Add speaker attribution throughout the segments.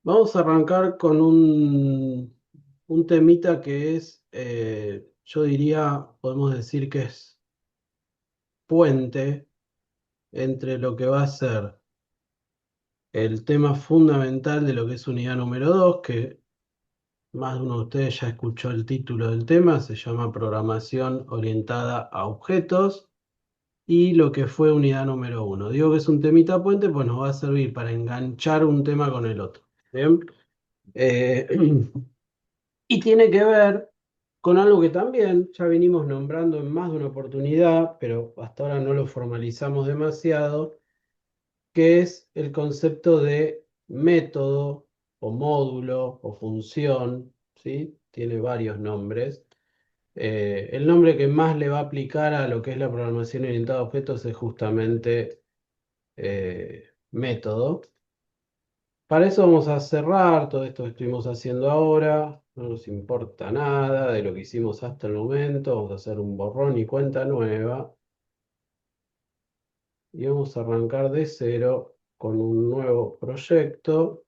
Speaker 1: Vamos a arrancar con un temita que es, yo diría, podemos decir que es puente entre lo que va a ser el tema fundamental de lo que es unidad número 2, que más de uno de ustedes ya escuchó el título del tema, se llama Programación orientada a objetos, y lo que fue unidad número uno. Digo que es un temita puente, pues nos va a servir para enganchar un tema con el otro. ¿Bien? Eh, Y tiene que ver con algo que también ya venimos nombrando en más de una oportunidad, pero hasta ahora no lo formalizamos demasiado, que es el concepto de método o módulo o función, ¿sí? Tiene varios nombres. El nombre que más le va a aplicar a lo que es la programación orientada a objetos es justamente método. Para eso vamos a cerrar todo esto que estuvimos haciendo ahora. No nos importa nada de lo que hicimos hasta el momento. Vamos a hacer un borrón y cuenta nueva. Y vamos a arrancar de cero con un nuevo proyecto.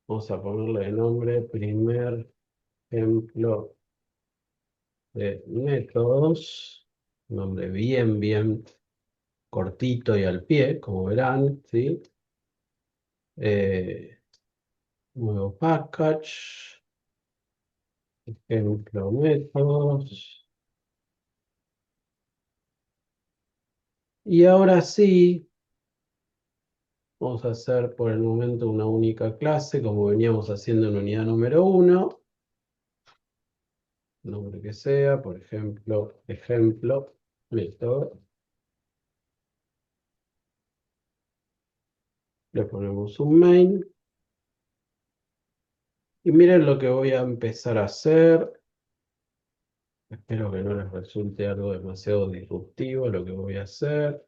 Speaker 1: Vamos a ponerle de nombre primer ejemplo de métodos. Nombre bien cortito y al pie, como verán, ¿sí? Eh, Nuevo package. Ejemplo métodos. Y ahora sí, vamos a hacer por el momento una única clase, como veníamos haciendo en unidad número uno, nombre que sea, por ejemplo, ejemplo, método. Le ponemos un main. Y miren lo que voy a empezar a hacer. Espero que no les resulte algo demasiado disruptivo lo que voy a hacer.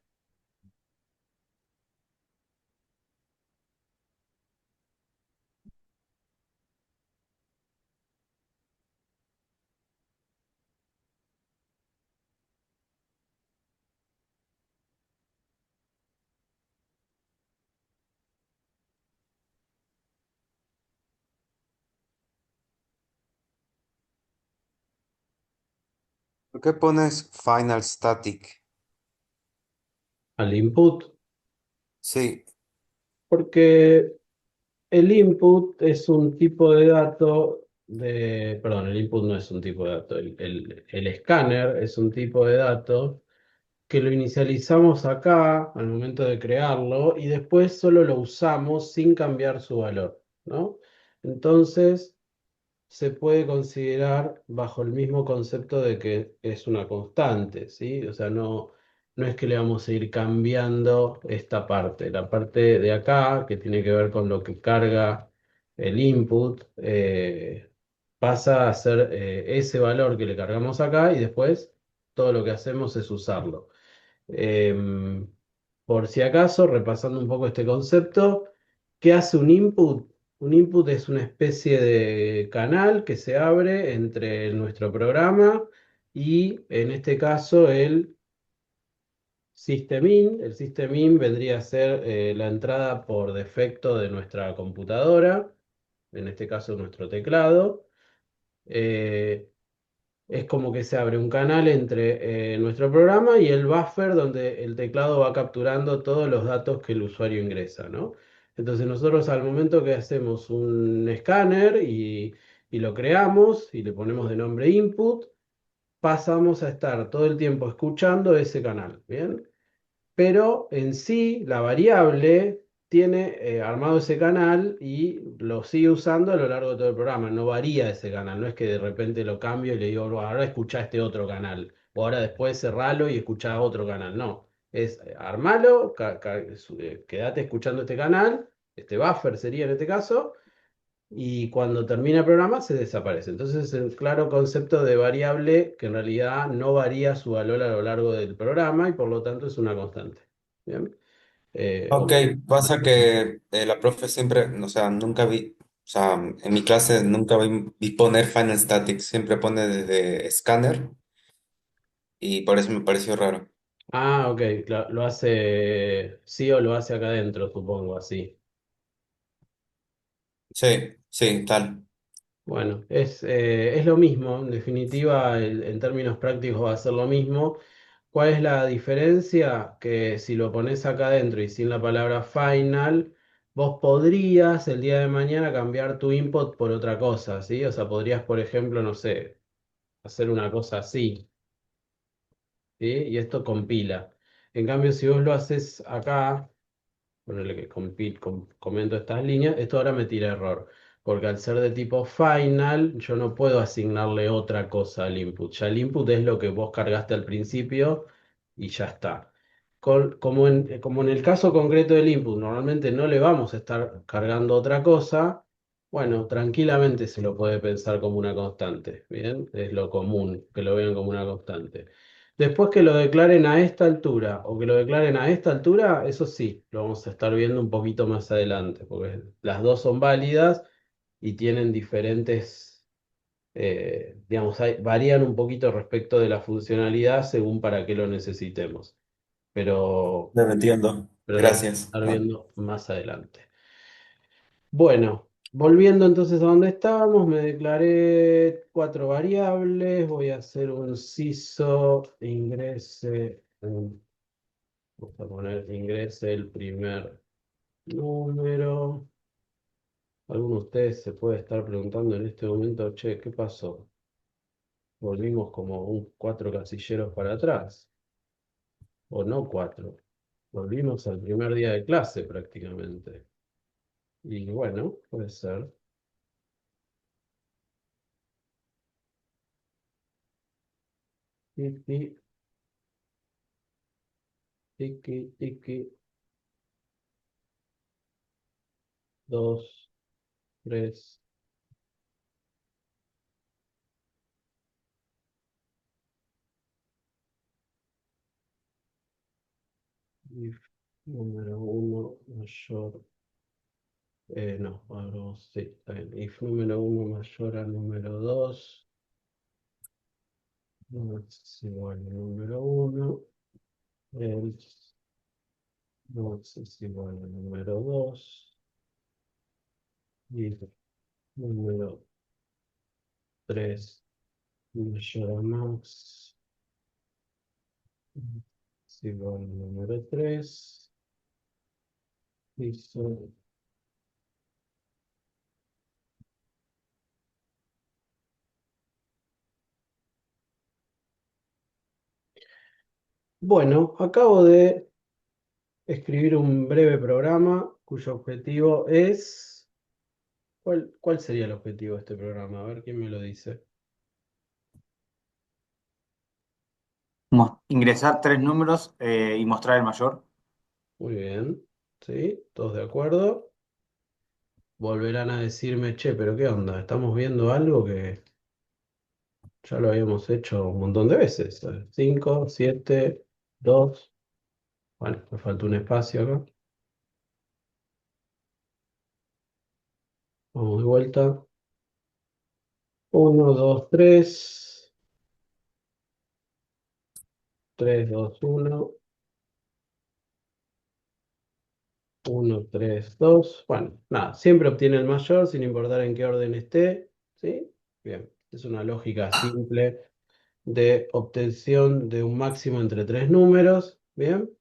Speaker 2: ¿Por qué pones final static?
Speaker 1: Al input,
Speaker 2: Sí,
Speaker 1: porque el input es un tipo de dato perdón, el input no es un tipo de dato, el escáner es un tipo de dato que lo inicializamos acá al momento de crearlo y después solo lo usamos sin cambiar su valor, ¿no? Entonces, se puede considerar bajo el mismo concepto de que es una constante, ¿sí? O sea, no es que le vamos a ir cambiando esta parte. La parte de acá, que tiene que ver con lo que carga el input, pasa a ser ese valor que le cargamos acá y después todo lo que hacemos es usarlo. Em, por si acaso, repasando un poco este concepto, ¿qué hace un input? Un input es una especie de canal que se abre entre nuestro programa y, en este caso, el systemin. El systemin vendría a ser la entrada por defecto de nuestra computadora, en este caso nuestro teclado. Eh, es como que se abre un canal entre nuestro programa y el buffer donde el teclado va capturando todos los datos que el usuario ingresa, ¿no? Entonces nosotros al momento que hacemos un escáner y lo creamos y le ponemos de nombre input, pasamos a estar todo el tiempo escuchando ese canal, ¿bien? Pero en sí la variable tiene armado ese canal y lo sigue usando a lo largo de todo el programa. No varía ese canal, no es que de repente lo cambio y le digo, "Bro, ahora escucha este otro canal, o ahora después cerralo y escucha otro canal". No, es armalo, quédate escuchando este canal, este buffer sería en este caso, y cuando termina el programa se desaparece. Entonces es el claro concepto de variable que en realidad no varía su valor a lo largo del programa y por lo tanto es una constante. ¿Bien?
Speaker 2: ok, pasa que la profe siempre, o sea, nunca vi, o sea, en mi clase nunca vi poner final static, siempre pone desde scanner y por eso me pareció raro.
Speaker 1: Ok, lo hace sí o lo hace acá adentro, supongo, así.
Speaker 2: Sí, sí, tal.
Speaker 1: Bueno, es lo mismo, en definitiva, en términos prácticos va a ser lo mismo. ¿Cuál es la diferencia? Que si lo pones acá adentro y sin la palabra final, vos podrías el día de mañana cambiar tu input por otra cosa, ¿sí? O sea, podrías, por ejemplo, no sé, hacer una cosa así, ¿sí? Y esto compila. En cambio, si vos lo haces acá, ponerle que comento estas líneas, esto ahora me tira error, porque al ser de tipo final, yo no puedo asignarle otra cosa al input. Ya el input es lo que vos cargaste al principio y ya está. Como en el caso concreto del input, normalmente no le vamos a estar cargando otra cosa, bueno, tranquilamente se lo puede pensar como una constante, ¿bien? Es lo común, que lo vean como una constante. Después que lo declaren a esta altura o que lo declaren a esta altura, eso sí, lo vamos a estar viendo un poquito más adelante, porque las dos son válidas y tienen diferentes, digamos, varían un poquito respecto de la funcionalidad según para qué lo necesitemos, pero,
Speaker 2: No lo entiendo.
Speaker 1: pero lo vamos a
Speaker 2: Gracias.
Speaker 1: estar
Speaker 2: Ah,
Speaker 1: viendo más adelante. Bueno, volviendo entonces a donde estábamos, me declaré cuatro variables, voy a hacer un CISO ingrese. Vamos a poner ingrese el primer número. Alguno de ustedes se puede estar preguntando en este momento, che, ¿qué pasó? Volvimos como un cuatro casilleros para atrás, o no cuatro. Volvimos al primer día de clase prácticamente. Y bueno, puede ser. Tiki, tiki, tiki, dos, tres, if número uno mayor. No, ahora sí, está bien. If número uno mayor a número dos. No es igual al número uno. Else no es igual al número 2. Y número 3 mayor a max. Es igual al número 3. Listo. Bueno, acabo de escribir un breve programa cuyo objetivo es... ¿Cuál sería el objetivo de este programa? A ver quién me lo dice.
Speaker 3: Ingresar tres números y mostrar el mayor.
Speaker 1: Muy bien. ¿Sí? ¿Todos de acuerdo? Volverán a decirme, che, pero ¿qué onda? ¿Estamos viendo algo que ya lo habíamos hecho un montón de veces? 5, 7, 2. Bueno, me falta un espacio acá. Vamos de vuelta. Uno, 2, 3. 3, 2, 1. 1, 3, 2. Bueno, nada, siempre obtiene el mayor sin importar en qué orden esté. ¿Sí? Bien, es una lógica simple de obtención de un máximo entre tres números. Bien.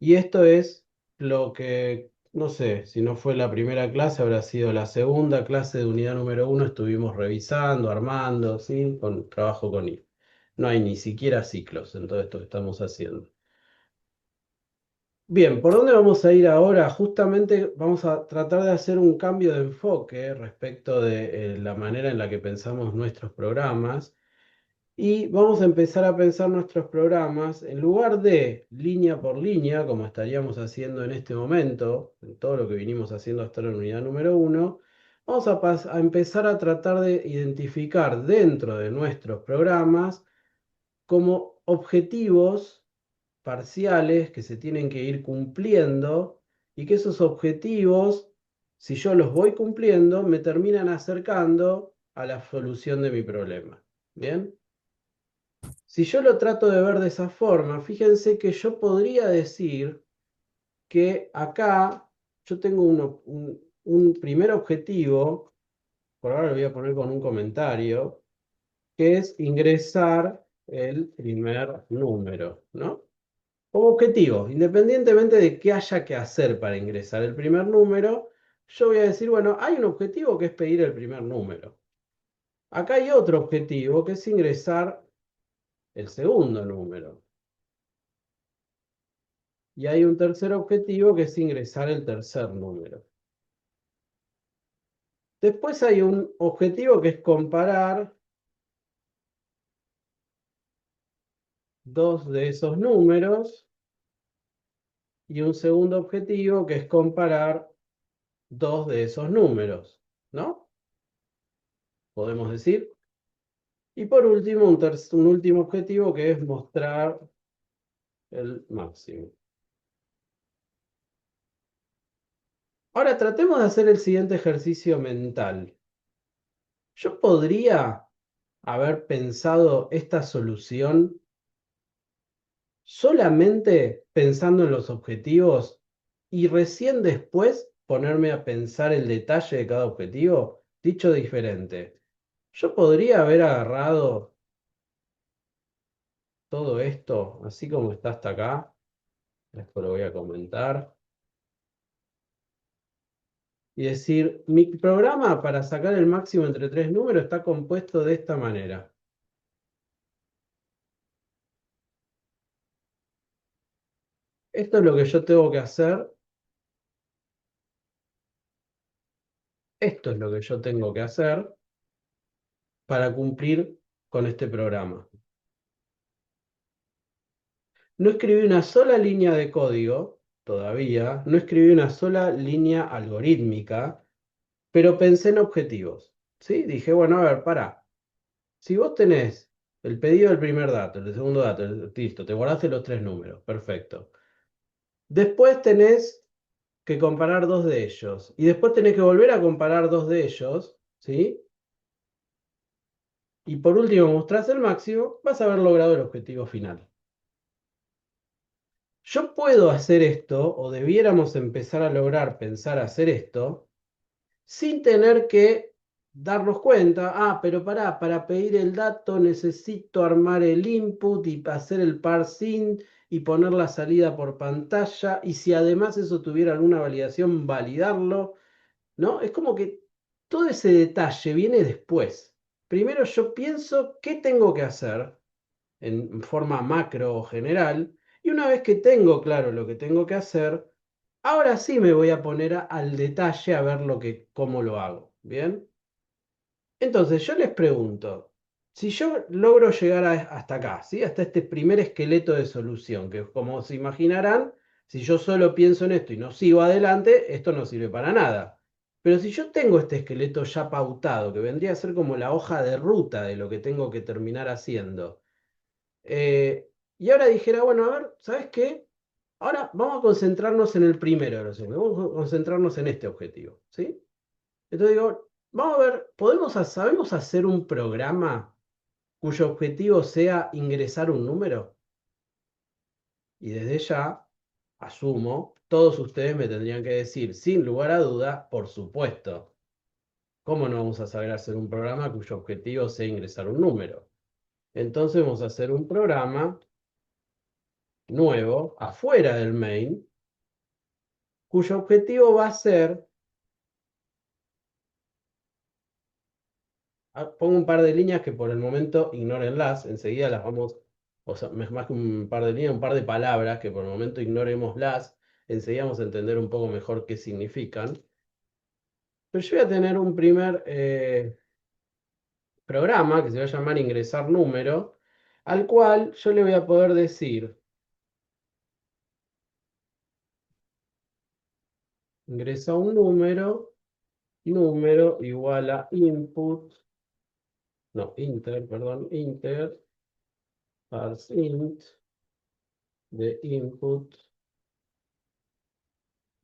Speaker 1: Y esto es lo que, no sé, si no fue la primera clase, habrá sido la segunda clase de unidad número uno, estuvimos revisando, armando, ¿sí? Con trabajo con I. No hay ni siquiera ciclos en todo esto que estamos haciendo. Bien, ¿por dónde vamos a ir ahora? Justamente vamos a tratar de hacer un cambio de enfoque respecto de la manera en la que pensamos nuestros programas. Y vamos a empezar a pensar nuestros programas en lugar de línea por línea, como estaríamos haciendo en este momento, en todo lo que vinimos haciendo hasta la unidad número uno, vamos a empezar a tratar de identificar dentro de nuestros programas como objetivos parciales que se tienen que ir cumpliendo y que esos objetivos, si yo los voy cumpliendo, me terminan acercando a la solución de mi problema. ¿Bien? Si yo lo trato de ver de esa forma, fíjense que yo podría decir que acá yo tengo un primer objetivo, por ahora lo voy a poner con un comentario, que es ingresar el primer número, ¿no? Como objetivo, independientemente de qué haya que hacer para ingresar el primer número, yo voy a decir, bueno, hay un objetivo que es pedir el primer número. Acá hay otro objetivo que es ingresar el segundo número. Y hay un tercer objetivo que es ingresar el tercer número. Después hay un objetivo que es comparar dos de esos números y un segundo objetivo que es comparar dos de esos números, ¿no? Podemos decir. Y por último, un último objetivo que es mostrar el máximo. Ahora tratemos de hacer el siguiente ejercicio mental. Yo podría haber pensado esta solución solamente pensando en los objetivos y recién después ponerme a pensar el detalle de cada objetivo. Dicho diferente, yo podría haber agarrado todo esto, así como está hasta acá, esto lo voy a comentar, y decir, mi programa para sacar el máximo entre tres números está compuesto de esta manera. Esto es lo que yo tengo que hacer, esto es lo que yo tengo que hacer para cumplir con este programa. No escribí una sola línea de código todavía, no escribí una sola línea algorítmica, pero pensé en objetivos. ¿Sí? Dije, bueno, a ver, pará. Si vos tenés el pedido del primer dato, el del segundo dato, listo, te guardaste los tres números, perfecto. Después tenés que comparar dos de ellos. Y después tenés que volver a comparar dos de ellos, ¿sí? Y por último mostrás el máximo, vas a haber logrado el objetivo final. Yo puedo hacer esto, o debiéramos empezar a lograr pensar hacer esto, sin tener que darnos cuenta, pero para pedir el dato necesito armar el input y hacer el parsing y poner la salida por pantalla, y si además eso tuviera alguna validación, validarlo, ¿no? Es como que todo ese detalle viene después. Primero yo pienso qué tengo que hacer en forma macro o general, y una vez que tengo claro lo que tengo que hacer, ahora sí me voy a poner al detalle a ver cómo lo hago. ¿Bien? Entonces yo les pregunto, si yo logro llegar hasta acá, ¿sí? Hasta este primer esqueleto de solución, que como se imaginarán, si yo solo pienso en esto y no sigo adelante, esto no sirve para nada. Pero si yo tengo este esqueleto ya pautado, que vendría a ser como la hoja de ruta de lo que tengo que terminar haciendo, y ahora dijera, bueno, a ver, ¿sabes qué? Ahora vamos a concentrarnos en el primero de los objetivos, vamos a concentrarnos en este objetivo, ¿sí? Entonces digo, vamos a ver, ¿sabemos hacer un programa cuyo objetivo sea ingresar un número? Y desde ya, asumo, todos ustedes me tendrían que decir, sin lugar a duda, por supuesto. ¿Cómo no vamos a saber hacer un programa cuyo objetivo sea ingresar un número? Entonces vamos a hacer un programa nuevo, afuera del main, cuyo objetivo va a ser, pongo un par de líneas que por el momento ignórenlas, enseguida las vamos, o sea, más que un par de líneas, un par de palabras que por el momento ignorémoslas, enseguida vamos a entender un poco mejor qué significan. Pero yo voy a tener un primer programa que se va a llamar ingresar número, al cual yo le voy a poder decir, ingresa un número igual a input, no, inter, perdón, inter, parseInt de input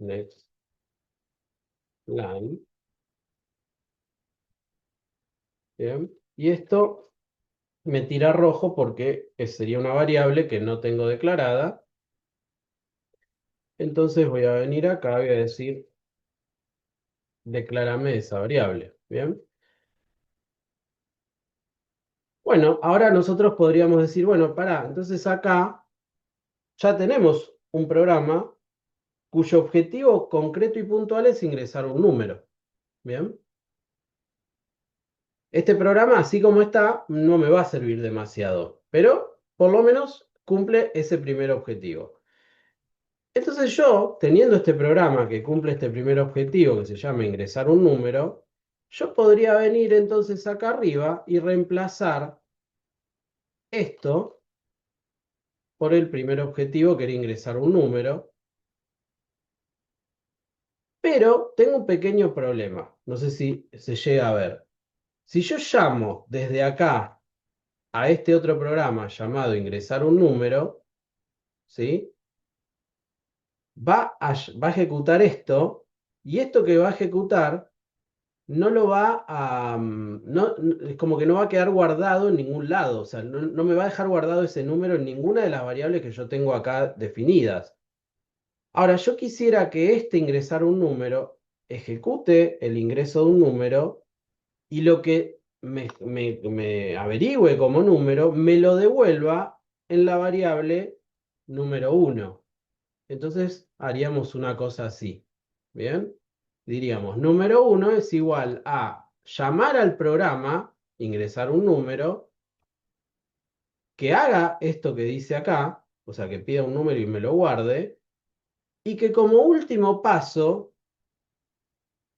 Speaker 1: next line. Bien. Y esto me tira rojo porque sería una variable que no tengo declarada. Entonces voy a venir acá y voy a decir declárame esa variable. ¿Bien? Bueno, ahora nosotros podríamos decir, bueno, pará, entonces acá ya tenemos un programa cuyo objetivo concreto y puntual es ingresar un número. ¿Bien? Este programa, así como está, no me va a servir demasiado, pero por lo menos cumple ese primer objetivo. Entonces yo, teniendo este programa que cumple este primer objetivo, que se llama ingresar un número, yo podría venir entonces acá arriba y reemplazar esto por el primer objetivo, que era ingresar un número, pero tengo un pequeño problema, no sé si se llega a ver. Si yo llamo desde acá a este otro programa llamado ingresar un número, ¿sí? Va a ejecutar esto, y esto que va a ejecutar no lo va a... es como que no va a quedar guardado en ningún lado, o sea, no me va a dejar guardado ese número en ninguna de las variables que yo tengo acá definidas. Ahora, yo quisiera que este ingresar un número ejecute el ingreso de un número y lo que me averigüe como número me lo devuelva en la variable número 1. Entonces haríamos una cosa así. ¿Bien? Diríamos, número 1 es igual a llamar al programa, ingresar un número, que haga esto que dice acá, o sea, que pida un número y me lo guarde, y que como último paso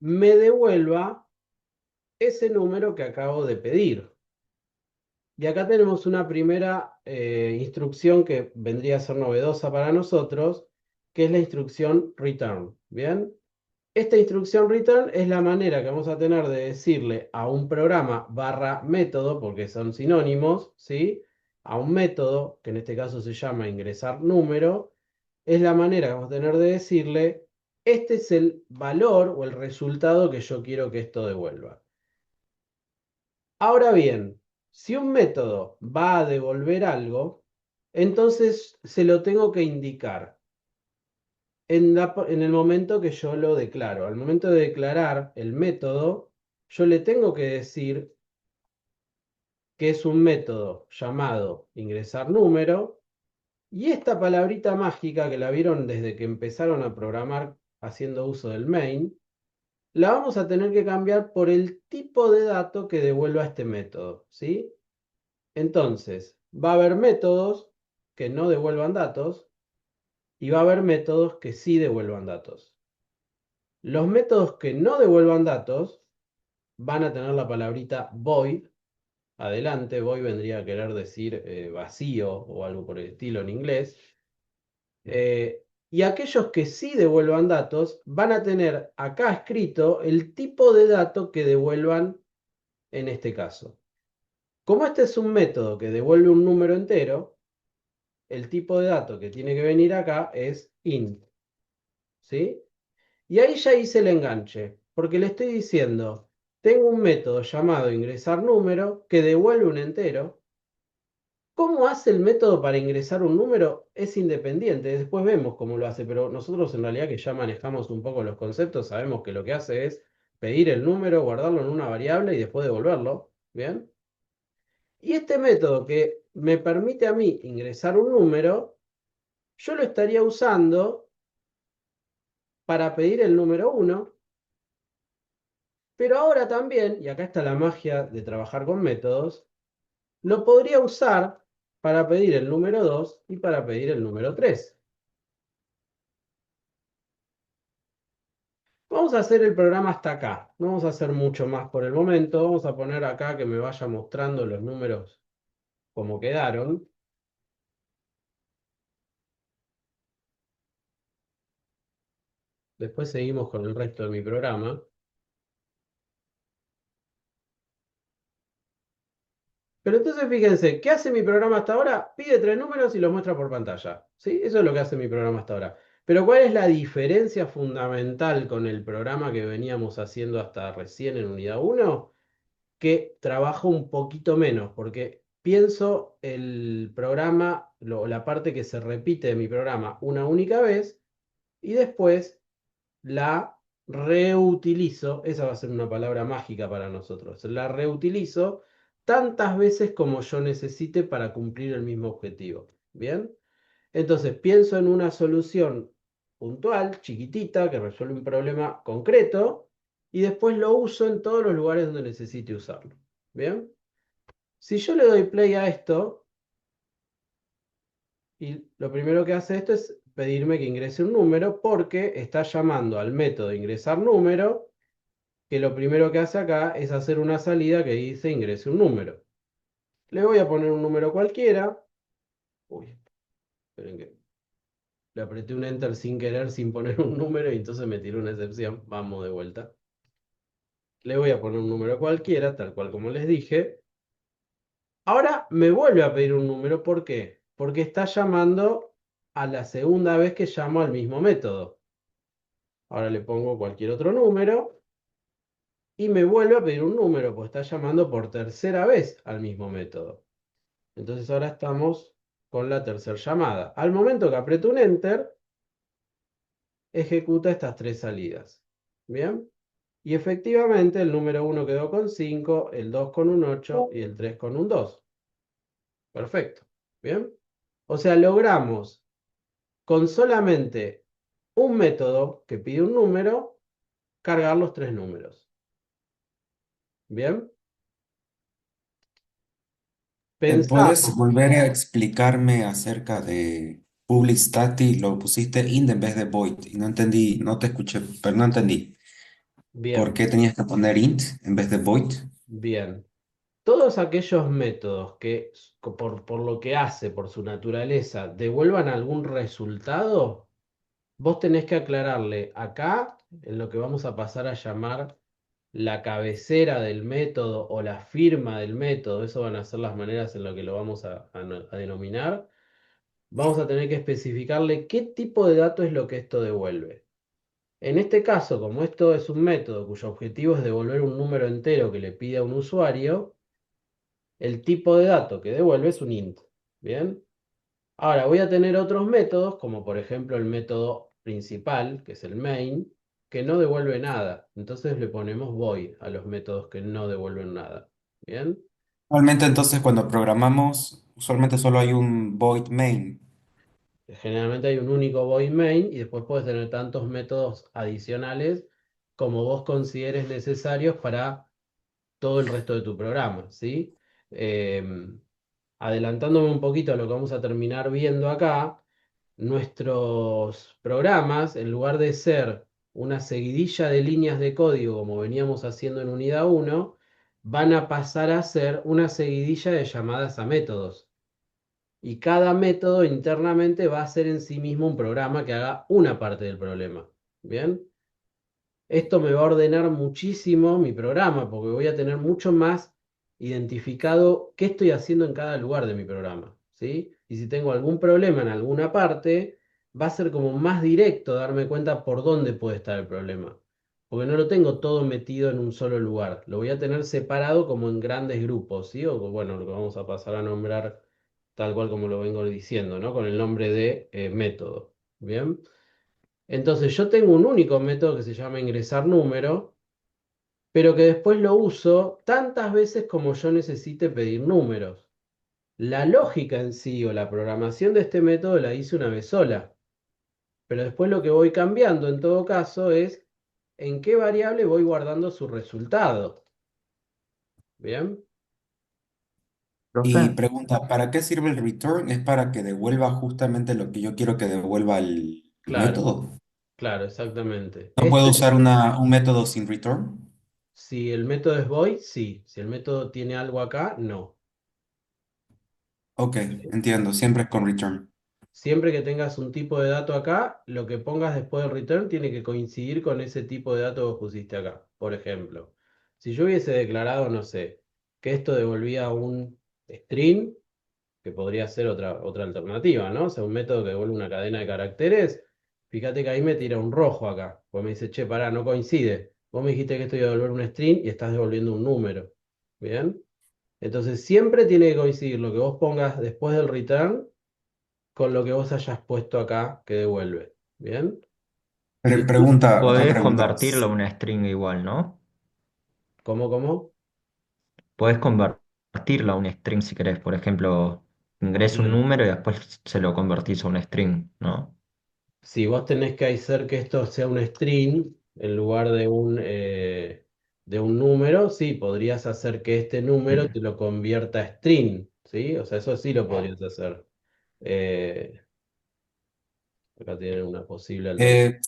Speaker 1: me devuelva ese número que acabo de pedir. Y acá tenemos una primera instrucción que vendría a ser novedosa para nosotros, que es la instrucción return. ¿Bien? Esta instrucción return es la manera que vamos a tener de decirle a un programa barra método, porque son sinónimos, ¿sí? A un método, que en este caso se llama ingresar número, es la manera que vamos a tener de decirle, este es el valor o el resultado que yo quiero que esto devuelva. Ahora bien, si un método va a devolver algo, entonces se lo tengo que indicar en el momento que yo lo declaro. Al momento de declarar el método, yo le tengo que decir que es un método llamado ingresar número, y esta palabrita mágica que la vieron desde que empezaron a programar haciendo uso del main, la vamos a tener que cambiar por el tipo de dato que devuelva este método, ¿sí? Entonces, va a haber métodos que no devuelvan datos y va a haber métodos que sí devuelvan datos. Los métodos que no devuelvan datos van a tener la palabrita void adelante. Void vendría a querer decir vacío o algo por el estilo en inglés. Y aquellos que sí devuelvan datos van a tener acá escrito el tipo de dato que devuelvan en este caso. Como este es un método que devuelve un número entero, el tipo de dato que tiene que venir acá es int. ¿Sí? Y ahí ya hice el enganche, porque le estoy diciendo, tengo un método llamado ingresar número que devuelve un entero. ¿Cómo hace el método para ingresar un número? Es independiente, después vemos cómo lo hace, pero nosotros en realidad que ya manejamos un poco los conceptos, sabemos que lo que hace es pedir el número, guardarlo en una variable y después devolverlo. ¿Bien? Y este método que me permite a mí ingresar un número, yo lo estaría usando para pedir el número 1. Pero ahora también, y acá está la magia de trabajar con métodos, lo podría usar para pedir el número 2 y para pedir el número 3. Vamos a hacer el programa hasta acá. No vamos a hacer mucho más por el momento. Vamos a poner acá que me vaya mostrando los números como quedaron. Después seguimos con el resto de mi programa. Pero entonces fíjense, ¿qué hace mi programa hasta ahora? Pide tres números y los muestra por pantalla. ¿Sí? Eso es lo que hace mi programa hasta ahora. Pero ¿cuál es la diferencia fundamental con el programa que veníamos haciendo hasta recién en unidad 1? Que trabajo un poquito menos, porque pienso el programa, la parte que se repite de mi programa una única vez, y después la reutilizo, esa va a ser una palabra mágica para nosotros, la reutilizo tantas veces como yo necesite para cumplir el mismo objetivo. ¿Bien? Entonces pienso en una solución puntual, chiquitita, que resuelve un problema concreto, y después lo uso en todos los lugares donde necesite usarlo. ¿Bien? Si yo le doy play a esto, y lo primero que hace esto es pedirme que ingrese un número porque está llamando al método ingresar número, que lo primero que hace acá es hacer una salida que dice ingrese un número. Le voy a poner un número cualquiera. Uy, esperen que le apreté un enter sin querer, sin poner un número y entonces me tiró una excepción. Vamos de vuelta. Le voy a poner un número cualquiera, tal cual como les dije. Ahora me vuelve a pedir un número. ¿Por qué? Porque está llamando a la segunda vez que llamo al mismo método. Ahora le pongo cualquier otro número y me vuelve a pedir un número, pues está llamando por tercera vez al mismo método. Entonces ahora estamos con la tercera llamada. Al momento que aprieto un enter, ejecuta estas tres salidas. ¿Bien? Y efectivamente el número 1 quedó con 5, el 2 con un 8 y el 3 con un 2. Perfecto. ¿Bien? O sea, logramos con solamente un método que pide un número, cargar los tres números. ¿Bien?
Speaker 2: ¿Puedes
Speaker 1: Pensamos.
Speaker 2: volver a explicarme acerca de public static? Lo pusiste int en vez de void y no entendí, no te escuché, pero no entendí. ¿Por
Speaker 1: Bien,
Speaker 2: qué tenías que poner int en vez de void?
Speaker 1: bien. Todos aquellos métodos que, por lo que hace, por su naturaleza, devuelvan algún resultado, vos tenés que aclararle acá, en lo que vamos a pasar a llamar la cabecera del método o la firma del método, eso van a ser las maneras en las que lo vamos a denominar. Vamos a tener que especificarle qué tipo de dato es lo que esto devuelve. En este caso, como esto es un método cuyo objetivo es devolver un número entero que le pide a un usuario, el tipo de dato que devuelve es un int. ¿Bien? Ahora voy a tener otros métodos, como por ejemplo el método principal, que es el main, que no devuelve nada. Entonces le ponemos void a los métodos que no devuelven nada. ¿Bien?
Speaker 2: Normalmente entonces cuando programamos, usualmente solo hay un void main.
Speaker 1: Generalmente hay un único void main y después puedes tener tantos métodos adicionales como vos consideres necesarios para todo el resto de tu programa, ¿sí? Em, Adelantándome un poquito a lo que vamos a terminar viendo acá, nuestros programas, en lugar de ser una seguidilla de líneas de código como veníamos haciendo en unidad uno, van a pasar a ser una seguidilla de llamadas a métodos. Y cada método internamente va a ser en sí mismo un programa que haga una parte del problema. ¿Bien? Esto me va a ordenar muchísimo mi programa porque voy a tener mucho más identificado qué estoy haciendo en cada lugar de mi programa, ¿sí? Y si tengo algún problema en alguna parte, va a ser como más directo darme cuenta por dónde puede estar el problema. Porque no lo tengo todo metido en un solo lugar. Lo voy a tener separado como en grandes grupos, ¿sí? O bueno, lo que vamos a pasar a nombrar tal cual como lo vengo diciendo, ¿no? Con el nombre de método. ¿Bien? Entonces yo tengo un único método que se llama ingresar número, pero que después lo uso tantas veces como yo necesite pedir números. La lógica en sí o la programación de este método la hice una vez sola, pero después lo que voy cambiando en todo caso es en qué variable voy guardando su resultado. ¿Bien?
Speaker 2: Y
Speaker 3: Profe,
Speaker 2: pregunta, ¿para qué sirve el return? ¿Es para que devuelva justamente lo que yo quiero que devuelva el
Speaker 1: Claro,
Speaker 2: método?
Speaker 1: claro, exactamente.
Speaker 2: ¿No puedo usar un método sin return?
Speaker 1: Si el método es void, sí. Si el método tiene algo acá, no.
Speaker 2: Ok, entiendo, siempre es con return.
Speaker 1: Siempre que tengas un tipo de dato acá, lo que pongas después del return tiene que coincidir con ese tipo de dato que pusiste acá. Por ejemplo, si yo hubiese declarado, no sé, que esto devolvía un string, que podría ser otra alternativa, ¿no? O sea, un método que devuelve una cadena de caracteres, fíjate que ahí me tira un rojo acá, pues me dice, che, pará, no coincide. Vos me dijiste que esto iba a devolver un string y estás devolviendo un número. ¿Bien? Entonces siempre tiene que coincidir lo que vos pongas después del return con lo que vos hayas puesto acá que devuelve. ¿Bien? ¿Sí?
Speaker 2: Pregunta, otra
Speaker 4: Podés
Speaker 2: pregunta.
Speaker 4: convertirlo a una string igual, ¿no?
Speaker 1: ¿Cómo?
Speaker 4: Podés convertirlo a un string si querés. Por ejemplo, ingresa un
Speaker 1: Bien.
Speaker 4: número y después se lo convertís a un string, ¿no?
Speaker 1: Si vos tenés que hacer que esto sea un string en lugar de un número, sí, podrías hacer que este número te
Speaker 4: Mm.
Speaker 1: lo convierta a string, ¿sí? O sea, eso sí lo podrías hacer. Eh, Acá tienen una posible alternativa.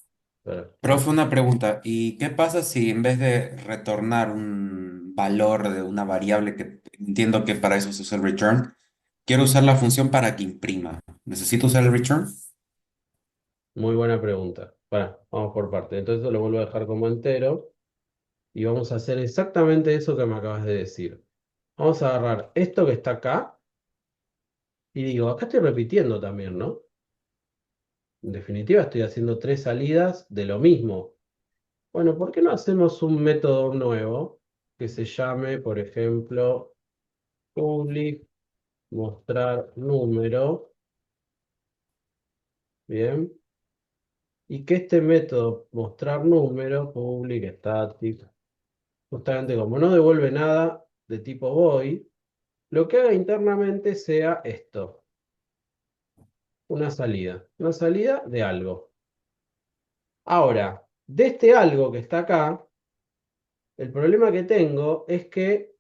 Speaker 2: Eh, Profe, una pregunta. ¿Y qué pasa si en vez de retornar un valor de una variable que entiendo que para eso se usa el return, quiero usar la función para que imprima? ¿Necesito usar el return?
Speaker 1: Muy buena pregunta. Bueno, vamos por parte. Entonces lo vuelvo a dejar como entero y vamos a hacer exactamente eso que me acabas de decir. Vamos a agarrar esto que está acá y digo, acá estoy repitiendo también, ¿no? En definitiva, estoy haciendo tres salidas de lo mismo. Bueno, ¿por qué no hacemos un método nuevo que se llame, por ejemplo, public mostrar número? Bien. Y que este método mostrar número, public static, justamente como no devuelve nada de tipo void, lo que haga internamente sea esto, una salida de algo. Ahora, de este algo que está acá, el problema que tengo es que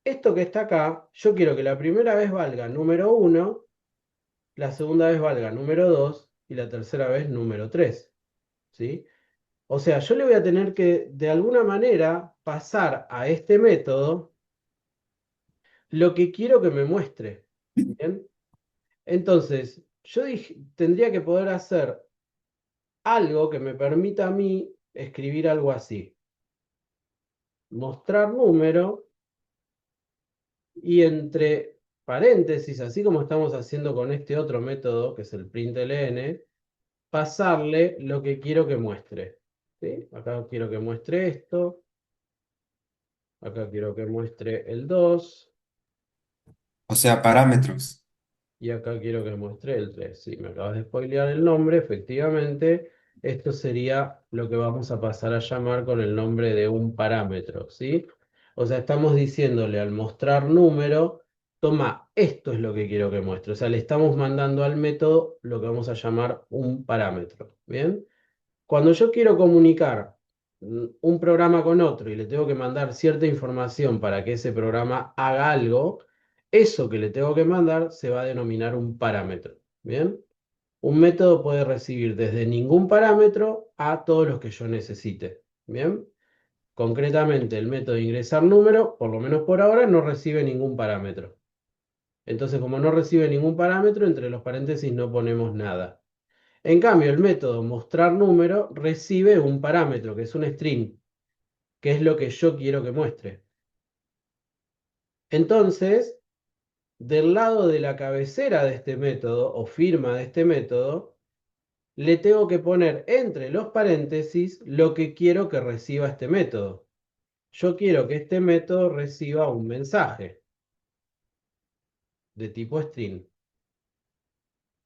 Speaker 1: esto que está acá, yo quiero que la primera vez valga número uno, la segunda vez valga número 2 y la tercera vez número 3, ¿sí? O sea, yo le voy a tener que, de alguna manera, pasar a este método lo que quiero que me muestre. ¿Bien? Entonces, tendría que poder hacer algo que me permita a mí escribir algo así. Mostrar número y entre paréntesis, así como estamos haciendo con este otro método, que es el println, pasarle lo que quiero que muestre. ¿Sí? Acá quiero que muestre esto, acá quiero que muestre el 2
Speaker 2: O sea, parámetros.
Speaker 1: y acá quiero que muestre el 3. Sí, me acabas de spoilear el nombre, efectivamente. Esto sería lo que vamos a pasar a llamar con el nombre de un parámetro, ¿sí? O sea, estamos diciéndole al mostrar número, toma, esto es lo que quiero que muestre. O sea, le estamos mandando al método lo que vamos a llamar un parámetro, ¿bien? Cuando yo quiero comunicar un programa con otro y le tengo que mandar cierta información para que ese programa haga algo, eso que le tengo que mandar se va a denominar un parámetro. ¿Bien? Un método puede recibir desde ningún parámetro a todos los que yo necesite. ¿Bien? Concretamente, el método de ingresar número, por lo menos por ahora, no recibe ningún parámetro. Entonces, como no recibe ningún parámetro, entre los paréntesis no ponemos nada. En cambio, el método mostrar número recibe un parámetro, que es un string, que es lo que yo quiero que muestre. Entonces, del lado de la cabecera de este método o firma de este método, le tengo que poner entre los paréntesis lo que quiero que reciba este método. Yo quiero que este método reciba un mensaje de tipo string.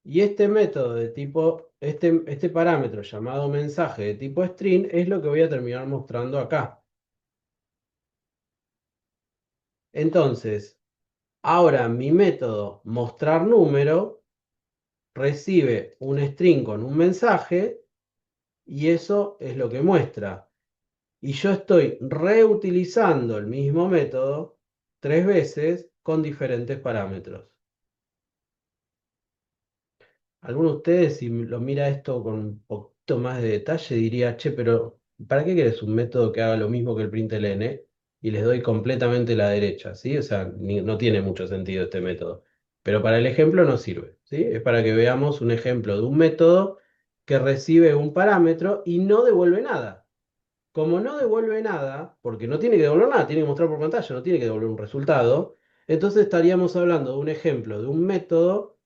Speaker 1: Y este método de tipo, este parámetro llamado mensaje de tipo string es lo que voy a terminar mostrando acá. Entonces, ahora mi método mostrar número recibe un string con un mensaje y eso es lo que muestra. Y yo estoy reutilizando el mismo método tres veces con diferentes parámetros. Alguno de ustedes, si lo mira esto con un poquito más de detalle, diría, che, pero ¿para qué querés un método que haga lo mismo que el println? Y les doy completamente la derecha, ¿sí? O sea, no tiene mucho sentido este método. Pero para el ejemplo no sirve, ¿sí? Es para que veamos un ejemplo de un método que recibe un parámetro y no devuelve nada. Como no devuelve nada, porque no tiene que devolver nada, tiene que mostrar por pantalla, no tiene que devolver un resultado, entonces estaríamos hablando de un ejemplo de un método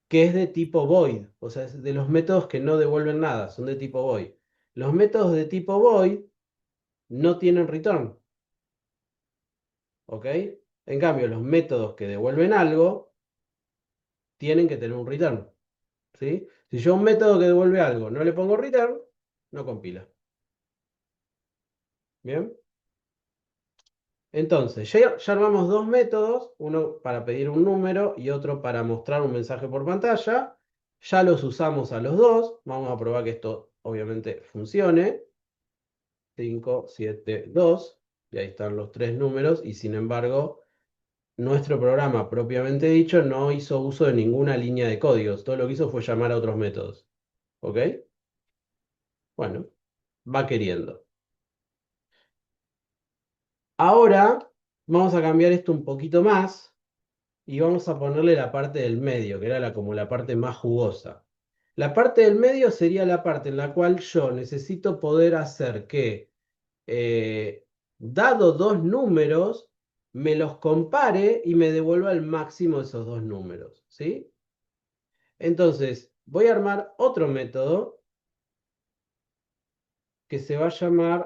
Speaker 1: que es de tipo void, o sea, es de los métodos que no devuelven nada, son de tipo void. Los métodos de tipo void no tienen return, ¿ok? En cambio, los métodos que devuelven algo tienen que tener un return. ¿sí? Si yo a un método que devuelve algo no le pongo return, no compila. ¿Bien? Entonces, ya armamos dos métodos, uno para pedir un número y otro para mostrar un mensaje por pantalla. Ya los usamos a los dos. Vamos a probar que esto obviamente funcione. 5, 7, 2. Y ahí están los tres números. Y sin embargo, nuestro programa propiamente dicho no hizo uso de ninguna línea de códigos. Todo lo que hizo fue llamar a otros métodos. ¿Ok? Bueno, va queriendo. Ahora vamos a cambiar esto un poquito más y vamos a ponerle la parte del medio, que era como la parte más jugosa. La parte del medio sería la parte en la cual yo necesito poder hacer que, dado dos números, me los compare y me devuelva el máximo de esos dos números, ¿sí? Entonces, voy a armar otro método que se va a llamar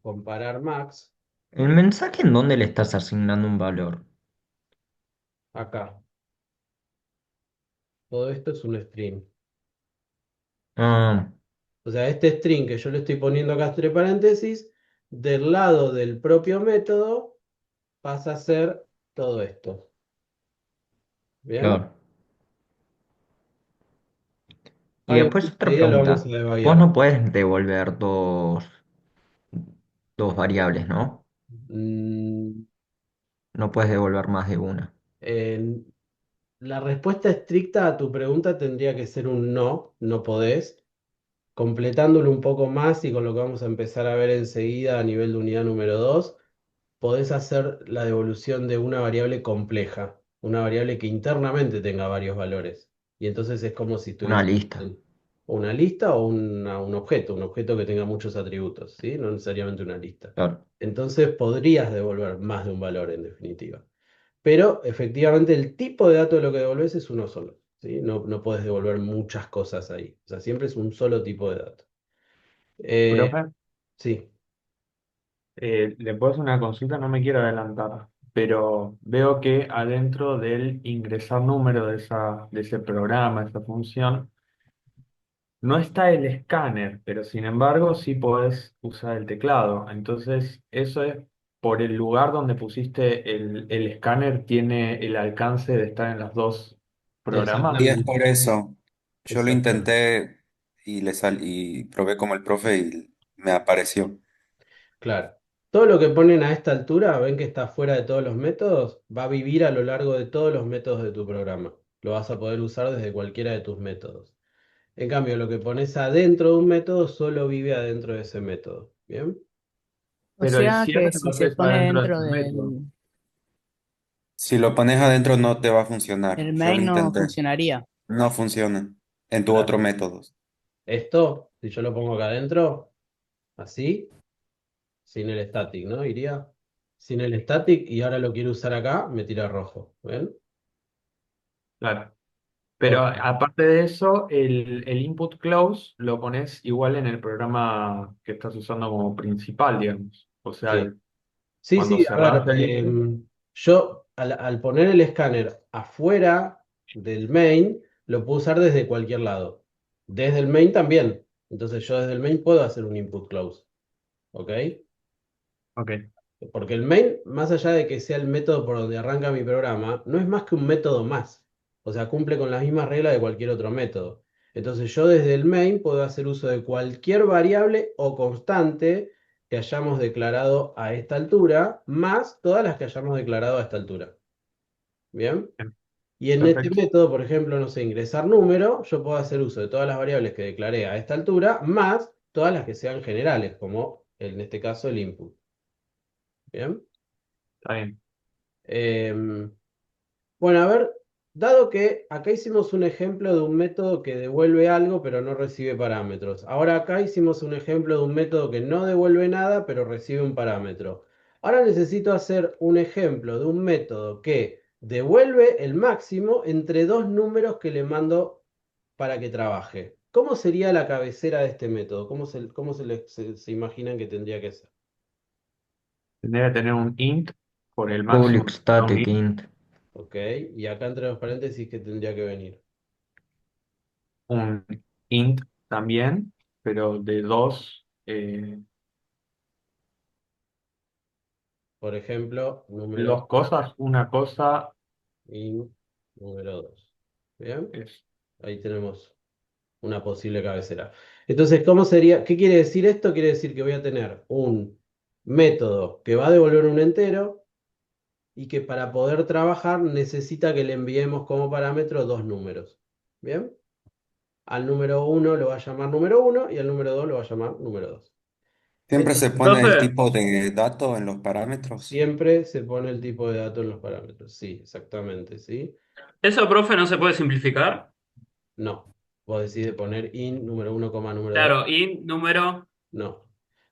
Speaker 1: comparar max,
Speaker 4: ¿El mensaje en dónde le estás asignando un valor?
Speaker 1: acá. Todo esto es un string.
Speaker 4: Ah,
Speaker 1: O sea, este string que yo le estoy poniendo acá entre paréntesis, del lado del propio método pasa a ser todo esto. ¿Bien?
Speaker 4: claro. Y
Speaker 1: Ahí
Speaker 4: después otra
Speaker 1: enseguida lo vamos a
Speaker 4: pregunta. Vos
Speaker 1: debaguear.
Speaker 4: no puedes devolver dos variables, ¿no?
Speaker 1: Mm,
Speaker 4: No puedes devolver más de una.
Speaker 1: en- la respuesta estricta a tu pregunta tendría que ser un no, no podés. Completándolo un poco más y con lo que vamos a empezar a ver enseguida a nivel de unidad número 2, podés hacer la devolución de una variable compleja, una variable que internamente tenga varios valores. Y entonces es como si
Speaker 4: Una
Speaker 1: tuviese
Speaker 4: lista,
Speaker 1: una lista o un objeto que tenga muchos atributos, ¿sí? No necesariamente una lista.
Speaker 4: claro.
Speaker 1: Entonces podrías devolver más de un valor en definitiva. Pero efectivamente el tipo de dato de lo que devolves es uno solo, ¿sí? No, no puedes devolver muchas cosas ahí. O sea, siempre es un solo tipo de dato. Eh,
Speaker 3: Profe,
Speaker 1: sí,
Speaker 3: le puedo hacer una consulta, no me quiero adelantar, pero veo que adentro del ingresar número de ese programa, esa función, no está el escáner, pero sin embargo sí podés usar el teclado. Entonces, eso es por el lugar donde pusiste el escáner, tiene el alcance de estar en los dos
Speaker 2: Y
Speaker 3: programas.
Speaker 2: es
Speaker 1: exactamente,
Speaker 2: por eso. Yo lo
Speaker 1: exactamente.
Speaker 2: intenté y probé como el profe y me apareció.
Speaker 1: Claro. Todo lo que ponen a esta altura, ven que está fuera de todos los métodos, va a vivir a lo largo de todos los métodos de tu programa. Lo vas a poder usar desde cualquiera de tus métodos. En cambio, lo que pones adentro de un método solo vive adentro de ese método. ¿Bien?
Speaker 5: O
Speaker 3: Pero el
Speaker 5: sea que
Speaker 3: cierre
Speaker 5: si
Speaker 3: lo
Speaker 5: se
Speaker 3: ves
Speaker 5: pone
Speaker 3: adentro de
Speaker 5: dentro
Speaker 3: ese método.
Speaker 2: Si lo pones adentro no te va a funcionar.
Speaker 5: del
Speaker 2: Yo lo
Speaker 5: main no
Speaker 2: intenté.
Speaker 5: funcionaría.
Speaker 2: No funciona en tu otro
Speaker 1: Claro.
Speaker 2: método.
Speaker 1: Esto, si yo lo pongo acá adentro, así, sin el static, ¿no? Iría sin el static y ahora lo quiero usar acá, me tira rojo. ¿Ven?
Speaker 3: Claro. Pero
Speaker 1: Ok.
Speaker 3: aparte de eso, el input close lo pones igual en el programa que estás usando como principal, digamos. O sea,
Speaker 1: Sí. Sí,
Speaker 3: cuando
Speaker 1: sí, a ver,
Speaker 3: cerrás el input,
Speaker 1: yo al poner el escáner afuera del main, lo puedo usar desde cualquier lado. Desde el main también. Entonces yo desde el main puedo hacer un input close. ¿Ok?
Speaker 3: ok,
Speaker 1: Porque el main, más allá de que sea el método por donde arranca mi programa, no es más que un método más. O sea, cumple con las mismas reglas de cualquier otro método. Entonces yo desde el main puedo hacer uso de cualquier variable o constante que hayamos declarado a esta altura, más todas las que hayamos declarado a esta altura. ¿Bien?
Speaker 3: bien,
Speaker 1: Y en este
Speaker 3: perfecto.
Speaker 1: método, por ejemplo, no sé, ingresar número, yo puedo hacer uso de todas las variables que declaré a esta altura, más todas las que sean generales, como en este caso el input. ¿Bien?
Speaker 3: Está bien.
Speaker 1: Em, Bueno, a ver, dado que acá hicimos un ejemplo de un método que devuelve algo pero no recibe parámetros. Ahora acá hicimos un ejemplo de un método que no devuelve nada pero recibe un parámetro. Ahora necesito hacer un ejemplo de un método que devuelve el máximo entre dos números que le mando para que trabaje. ¿Cómo sería la cabecera de este método? ¿Cómo se imaginan que tendría que ser?
Speaker 3: Tendría que tener un int por el máximo
Speaker 4: Public
Speaker 3: que da un
Speaker 4: static
Speaker 3: int,
Speaker 4: int.
Speaker 1: Ok, y acá entre los paréntesis, ¿qué tendría que venir?
Speaker 3: un int también, pero de dos,
Speaker 1: Por ejemplo,
Speaker 3: de
Speaker 1: número
Speaker 3: dos cosas. Una cosa
Speaker 1: in número 2. ¿Bien?
Speaker 3: es,
Speaker 1: Ahí tenemos una posible cabecera. Entonces, ¿cómo sería? ¿Qué quiere decir esto? Quiere decir que voy a tener un método que va a devolver un entero y que para poder trabajar necesita que le enviemos como parámetro dos números. ¿Bien? Al número uno lo va a llamar número uno y al número 2 lo va a llamar número 2.
Speaker 2: Siempre
Speaker 1: Esto
Speaker 2: se pone el
Speaker 5: Profe,
Speaker 2: tipo de dato en los parámetros.
Speaker 1: siempre se pone el tipo de dato en los parámetros. Sí, exactamente, ¿sí?
Speaker 5: ¿eso, profe, no se puede simplificar?
Speaker 1: No. Vos decides poner in número uno coma número 2.
Speaker 5: Claro, int número,
Speaker 1: No.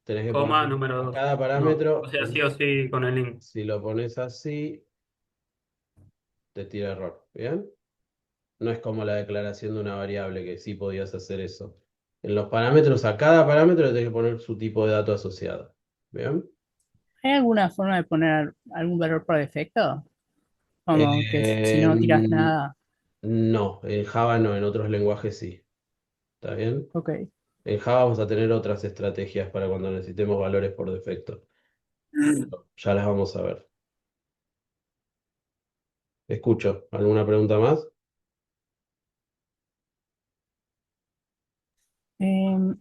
Speaker 1: Tenés que poner
Speaker 5: coma, número
Speaker 1: a
Speaker 5: 2.
Speaker 1: cada
Speaker 5: No, o
Speaker 1: parámetro,
Speaker 5: sea, sí o sí con el int.
Speaker 1: si lo pones así, te tira error. ¿Bien? No es como la declaración de una variable que sí podías hacer eso. En los parámetros, a cada parámetro le tenés que poner su tipo de dato asociado. ¿Bien?
Speaker 6: ¿Hay alguna forma de poner algún valor por defecto? Como que si no tiras
Speaker 1: Em,
Speaker 6: nada.
Speaker 1: no, en Java no, en otros lenguajes sí. ¿Está bien?
Speaker 6: Ok.
Speaker 1: En Java vamos a tener otras estrategias para cuando necesitemos valores por defecto. Ya las vamos a ver. Escucho. ¿Alguna pregunta más?
Speaker 6: Em,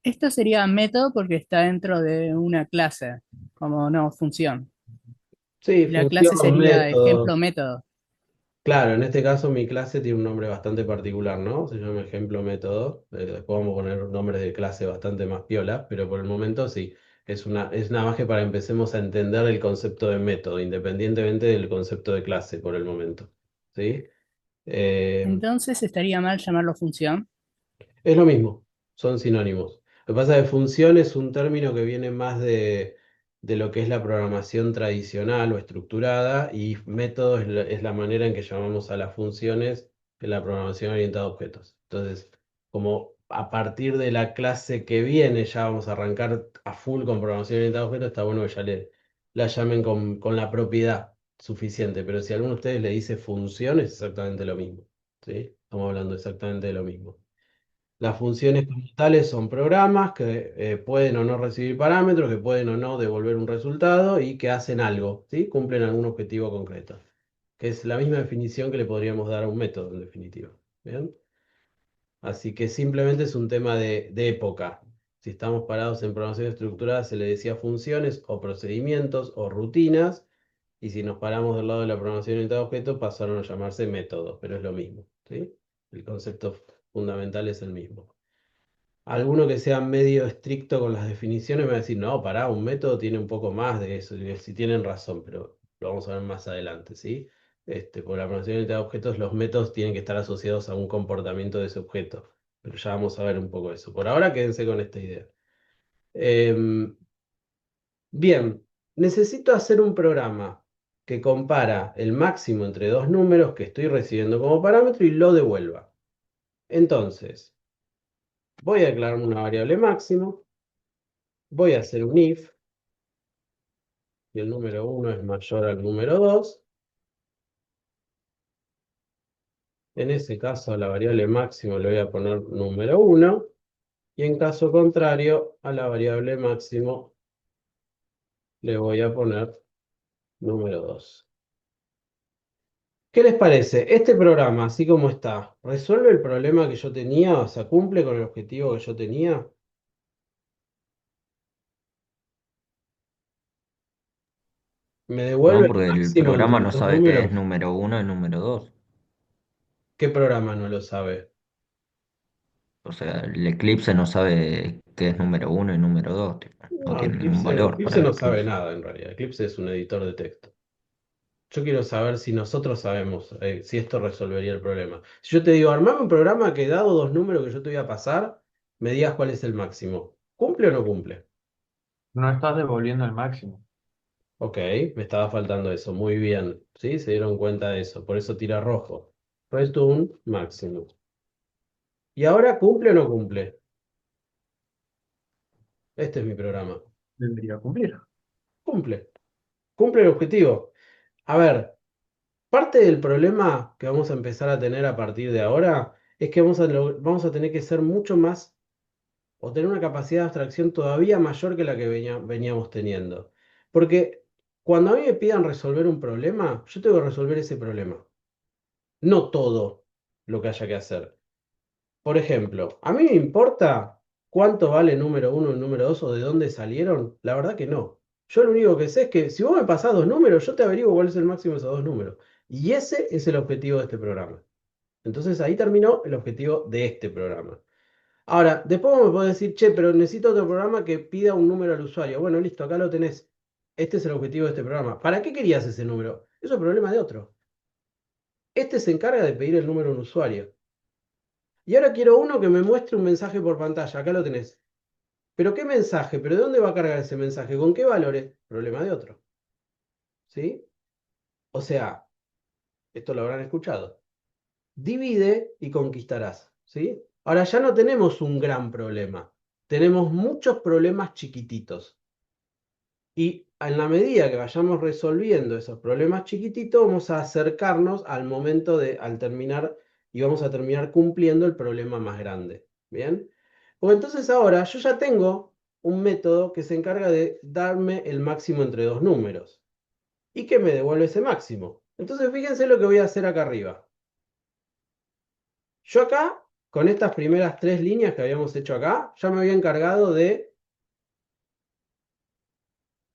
Speaker 6: Esto sería método porque está dentro de una clase, como no función.
Speaker 1: Sí,
Speaker 6: La clase
Speaker 1: función,
Speaker 6: sería ejemplo
Speaker 1: método.
Speaker 6: método.
Speaker 1: Claro, en este caso mi clase tiene un nombre bastante particular, ¿no? Se llama ejemplo método. Después vamos a poner nombres de clase bastante más piola, pero por el momento sí. Es nada más que para empecemos a entender el concepto de método, independientemente del concepto de clase por el momento. ¿Sí? Eh,
Speaker 6: Entonces estaría mal llamarlo función.
Speaker 1: Es lo mismo, son sinónimos. Lo que pasa es que función es un término que viene más de lo que es la programación tradicional o estructurada y método es la manera en que llamamos a las funciones en la programación orientada a objetos. Entonces, como a partir de la clase que viene ya vamos a arrancar a full con programación orientada a objetos, está bueno que ya la llamen con la propiedad suficiente, pero si alguno de ustedes le dice función es exactamente lo mismo. ¿Sí? Estamos hablando exactamente de lo mismo. Las funciones como tales son programas que pueden o no recibir parámetros, que pueden o no devolver un resultado y que hacen algo, ¿sí? Cumplen algún objetivo concreto, que es la misma definición que le podríamos dar a un método, en definitiva. ¿Bien? Así que simplemente es un tema de época. Si estamos parados en programación estructurada, se le decía funciones o procedimientos o rutinas, y si nos paramos del lado de la programación orientada a objetos, pasaron a llamarse métodos, pero es lo mismo, ¿sí? El concepto fundamental es el mismo. Alguno que sea medio estricto con las definiciones me va a decir, no, pará, un método tiene un poco más de eso. Y si tienen razón, pero lo vamos a ver más adelante, ¿sí? Por la programación de objetos, los métodos tienen que estar asociados a un comportamiento de ese objeto. Pero ya vamos a ver un poco eso. Por ahora quédense con esta idea. Em, bien, necesito hacer un programa que compara el máximo entre dos números que estoy recibiendo como parámetro y lo devuelva. Entonces, voy a declarar una variable máximo. Voy a hacer un if y el número uno es mayor al número 2. En ese caso, a la variable máximo le voy a poner número uno y en caso contrario, a la variable máximo le voy a poner número 2. ¿Qué les parece? Este programa, así como está, ¿resuelve el problema que yo tenía? O sea, ¿cumple con el objetivo que yo tenía? ¿Me devuelve
Speaker 4: No,
Speaker 1: el
Speaker 4: porque el
Speaker 1: máximo
Speaker 4: programa
Speaker 1: entre
Speaker 4: no
Speaker 1: dos
Speaker 4: sabe qué es
Speaker 1: números?
Speaker 4: número uno y número dos.
Speaker 1: ¿Qué programa no lo sabe?
Speaker 4: O sea, el Eclipse no sabe qué es número uno y número dos. Tipo, no
Speaker 1: No,
Speaker 4: tiene ningún valor
Speaker 1: Eclipse
Speaker 4: para el
Speaker 1: no sabe
Speaker 4: Eclipse.
Speaker 1: nada en realidad. Eclipse es un editor de texto. Yo quiero saber si nosotros sabemos si esto resolvería el problema. Si yo te digo, armame un programa que dado dos números que yo te voy a pasar, me digas cuál es el máximo. ¿Cumple o no cumple?
Speaker 3: no estás devolviendo el máximo.
Speaker 1: Ok, me estaba faltando eso. Muy bien. ¿Sí? Se dieron cuenta de eso. Por eso tira rojo. Return máximo. ¿Y ahora cumple o no cumple? Este es mi programa.
Speaker 3: Debería cumplir.
Speaker 1: Cumple. cumple el objetivo. A ver, parte del problema que vamos a empezar a tener a partir de ahora es que vamos a tener que ser mucho más o tener una capacidad de abstracción todavía mayor que la que veníamos teniendo. Porque cuando a mí me pidan resolver un problema, yo tengo que resolver ese problema, no todo lo que haya que hacer. Por ejemplo, ¿a mí me importa cuánto vale número uno y número dos o de dónde salieron? La verdad que no. Yo lo único que sé es que si vos me pasás dos números, yo te averiguo cuál es el máximo de esos dos números. Y ese es el objetivo de este programa. Entonces ahí terminó el objetivo de este programa. Ahora, después vos me podés decir, che, pero necesito otro programa que pida un número al usuario. Bueno, listo, acá lo tenés. Este es el objetivo de este programa. ¿Para qué querías ese número? Eso es problema de otro. Este se encarga de pedir el número a un usuario. Y ahora quiero uno que me muestre un mensaje por pantalla. Acá lo tenés. ¿Pero qué mensaje? ¿Pero de dónde va a cargar ese mensaje? ¿Con qué valores? Problema de otro. ¿Sí? O sea, esto lo habrán escuchado. Divide y conquistarás. ¿Sí? Ahora ya no tenemos un gran problema. Tenemos muchos problemas chiquititos. Y en la medida que vayamos resolviendo esos problemas chiquititos, vamos a acercarnos al momento al terminar y vamos a terminar cumpliendo el problema más grande. ¿Bien? Pues entonces ahora yo ya tengo un método que se encarga de darme el máximo entre dos números y que me devuelve ese máximo. Entonces fíjense lo que voy a hacer acá arriba. Yo acá, con estas primeras tres líneas que habíamos hecho acá, ya me había encargado de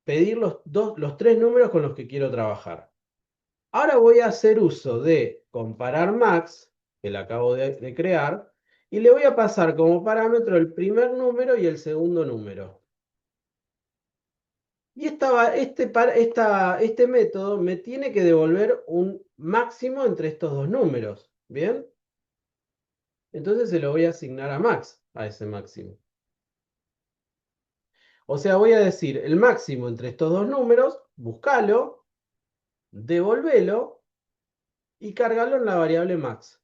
Speaker 1: pedir los tres números con los que quiero trabajar. Ahora voy a hacer uso de comparar max, que la acabo de crear, y le voy a pasar como parámetro el primer número y el segundo número. Y este método me tiene que devolver un máximo entre estos dos números. ¿Bien? Entonces se lo voy a asignar a max, a ese máximo. O sea, voy a decir el máximo entre estos dos números, buscalo, devolvelo y cargarlo en la variable max.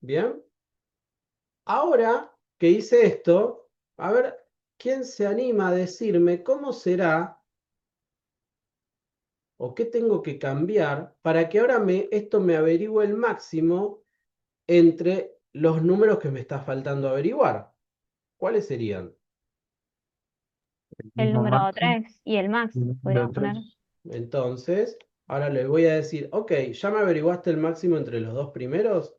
Speaker 1: ¿Bien? Ahora que hice esto, a ver quién se anima a decirme cómo será o qué tengo que cambiar para que ahora esto me averigüe el máximo entre los números que me está faltando averiguar. ¿Cuáles serían?
Speaker 3: El
Speaker 7: El
Speaker 3: mismo
Speaker 7: número
Speaker 3: máximo
Speaker 7: 3 y el max,
Speaker 3: de
Speaker 7: podríamos poner.
Speaker 3: 3.
Speaker 1: Entonces, ahora le voy a decir, ok, ya me averiguaste el máximo entre los dos primeros.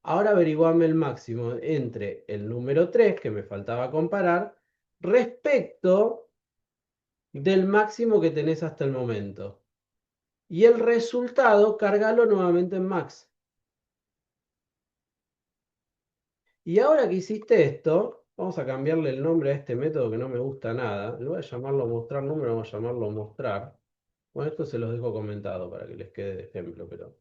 Speaker 1: Ahora averiguame el máximo entre el número 3 que me faltaba comparar respecto del máximo que tenés hasta el momento. Y el resultado, cargalo nuevamente en max. Y ahora que hiciste esto, vamos a cambiarle el nombre a este método que no me gusta nada. En lugar de llamarlo mostrar número, vamos a llamarlo mostrar. Bueno, esto se los dejo comentado para que les quede de ejemplo, pero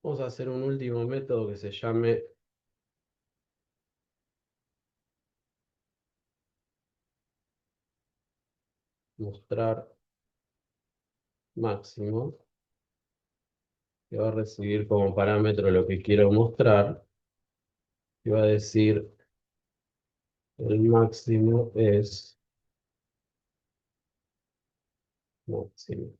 Speaker 1: vamos a hacer un último método que se llame mostrar máximo, que va a recibir como parámetro lo que quiero mostrar. Y va a decir el máximo es máximo.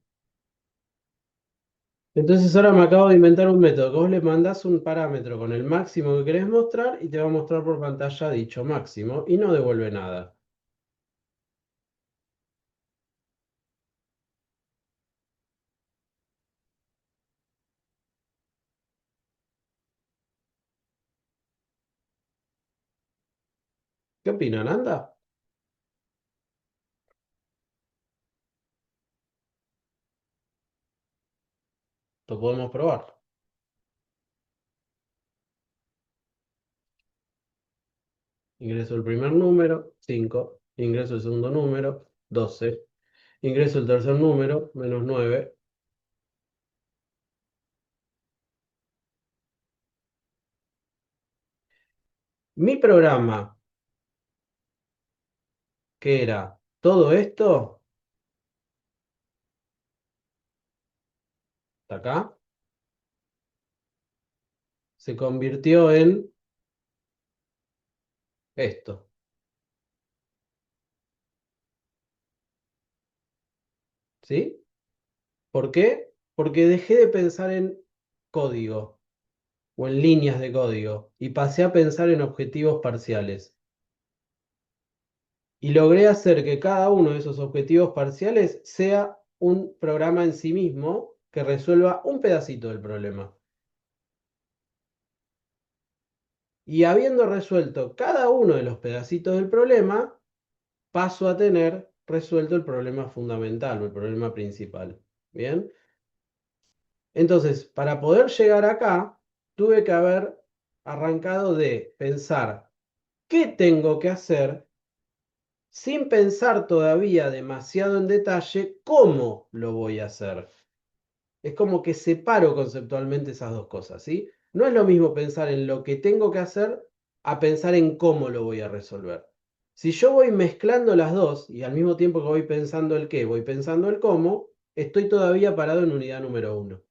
Speaker 1: Entonces ahora me acabo de inventar un método que vos le mandás un parámetro con el máximo que querés mostrar y te va a mostrar por pantalla dicho máximo y no devuelve nada. ¿Qué opinan, anda? Lo podemos probar. Ingreso el primer número, 5. Ingreso el segundo número, 12. Ingreso el tercer número, -9. Mi programa, que era todo esto, hasta acá, se convirtió en esto. ¿sí? ¿Por qué? Porque dejé de pensar en código o en líneas de código y pasé a pensar en objetivos parciales. Y logré hacer que cada uno de esos objetivos parciales sea un programa en sí mismo que resuelva un pedacito del problema. Y habiendo resuelto cada uno de los pedacitos del problema, paso a tener resuelto el problema fundamental o el problema principal. ¿Bien? Entonces, para poder llegar acá, tuve que haber arrancado de pensar qué tengo que hacer sin pensar todavía demasiado en detalle cómo lo voy a hacer. Es como que separo conceptualmente esas dos cosas, ¿sí? No es lo mismo pensar en lo que tengo que hacer a pensar en cómo lo voy a resolver. Si yo voy mezclando las dos y al mismo tiempo que voy pensando el qué, voy pensando el cómo, estoy todavía parado en unidad número uno.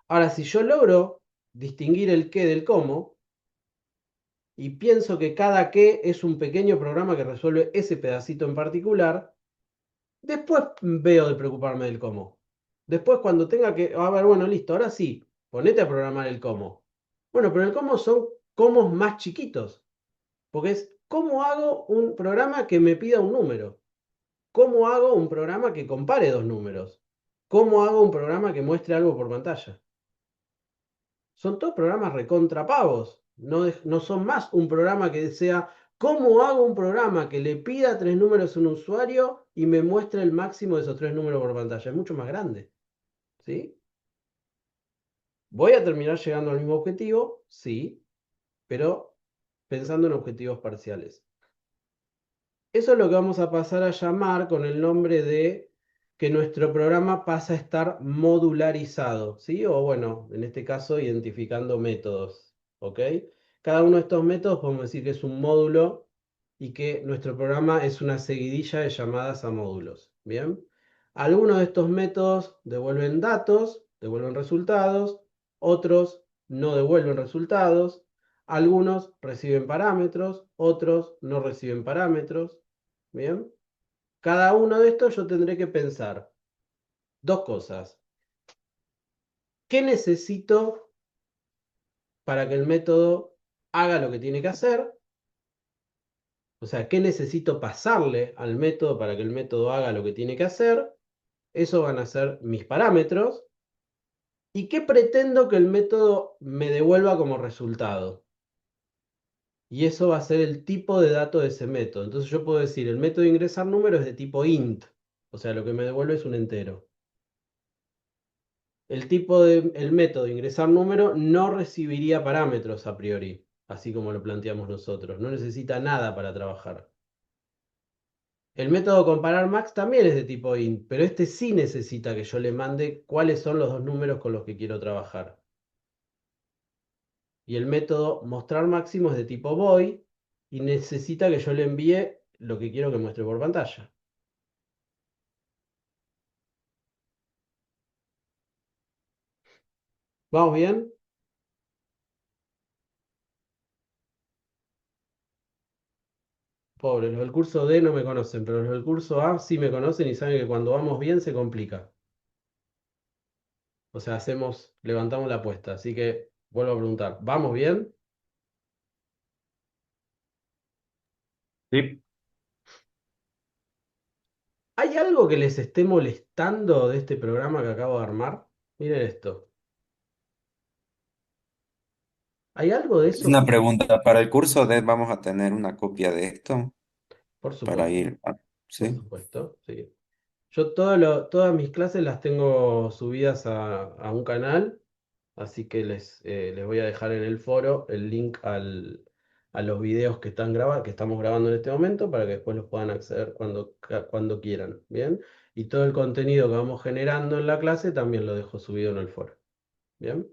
Speaker 1: Ahora, si yo logro distinguir el qué del cómo y pienso que cada qué es un pequeño programa que resuelve ese pedacito en particular, después veo de preocuparme del cómo. Después cuando tenga que, a ver, bueno, listo, ahora sí, ponete a programar el cómo. Bueno, pero el cómo son comos más chiquitos, porque es cómo hago un programa que me pida un número, cómo hago un programa que compare dos números, cómo hago un programa que muestre algo por pantalla. Son todos programas recontrapavos. No, no son más un programa que sea, ¿cómo hago un programa que le pida tres números a un usuario y me muestre el máximo de esos tres números por pantalla? Es mucho más grande. ¿Sí? ¿Voy a terminar llegando al mismo objetivo? Sí, pero pensando en objetivos parciales. Eso es lo que vamos a pasar a llamar con el nombre de que nuestro programa pasa a estar modularizado, ¿sí? O bueno, en este caso identificando métodos, ¿ok? Cada uno de estos métodos podemos decir que es un módulo y que nuestro programa es una seguidilla de llamadas a módulos, ¿bien? Algunos de estos métodos devuelven datos, devuelven resultados, otros no devuelven resultados, algunos reciben parámetros, otros no reciben parámetros. Bien. Cada uno de estos yo tendré que pensar dos cosas. ¿Qué necesito para que el método haga lo que tiene que hacer? O sea, ¿qué necesito pasarle al método para que el método haga lo que tiene que hacer? Eso van a ser mis parámetros. ¿Y qué pretendo que el método me devuelva como resultado? Y eso va a ser el tipo de dato de ese método. Entonces yo puedo decir, el método de ingresar número es de tipo int. O sea, lo que me devuelve es un entero. El método de ingresar número no recibiría parámetros a priori, así como lo planteamos nosotros. No necesita nada para trabajar. El método comparar max también es de tipo int, pero este sí necesita que yo le mande cuáles son los dos números con los que quiero trabajar. Y el método mostrar máximo es de tipo void y necesita que yo le envíe lo que quiero que muestre por pantalla. ¿Vamos bien? Pobre, los del curso D no me conocen, pero los del curso A sí me conocen y saben que cuando vamos bien se complica. O sea, levantamos la apuesta. Así que vuelvo a preguntar, ¿vamos bien?
Speaker 3: Sí.
Speaker 1: ¿Hay algo que les esté molestando de este programa que acabo de armar? Miren esto. ¿Hay algo de eso?
Speaker 2: Una pregunta, ¿para el curso de vamos a tener una copia de esto
Speaker 1: Por
Speaker 2: para
Speaker 1: supuesto,
Speaker 2: ir
Speaker 1: por
Speaker 2: sí?
Speaker 1: supuesto, sí. Yo todas mis clases las tengo subidas a un canal, así que les voy a dejar en el foro el link a los videos que estamos grabando en este momento para que después los puedan acceder cuando quieran, ¿bien? Y todo el contenido que vamos generando en la clase también lo dejo subido en el foro, ¿bien?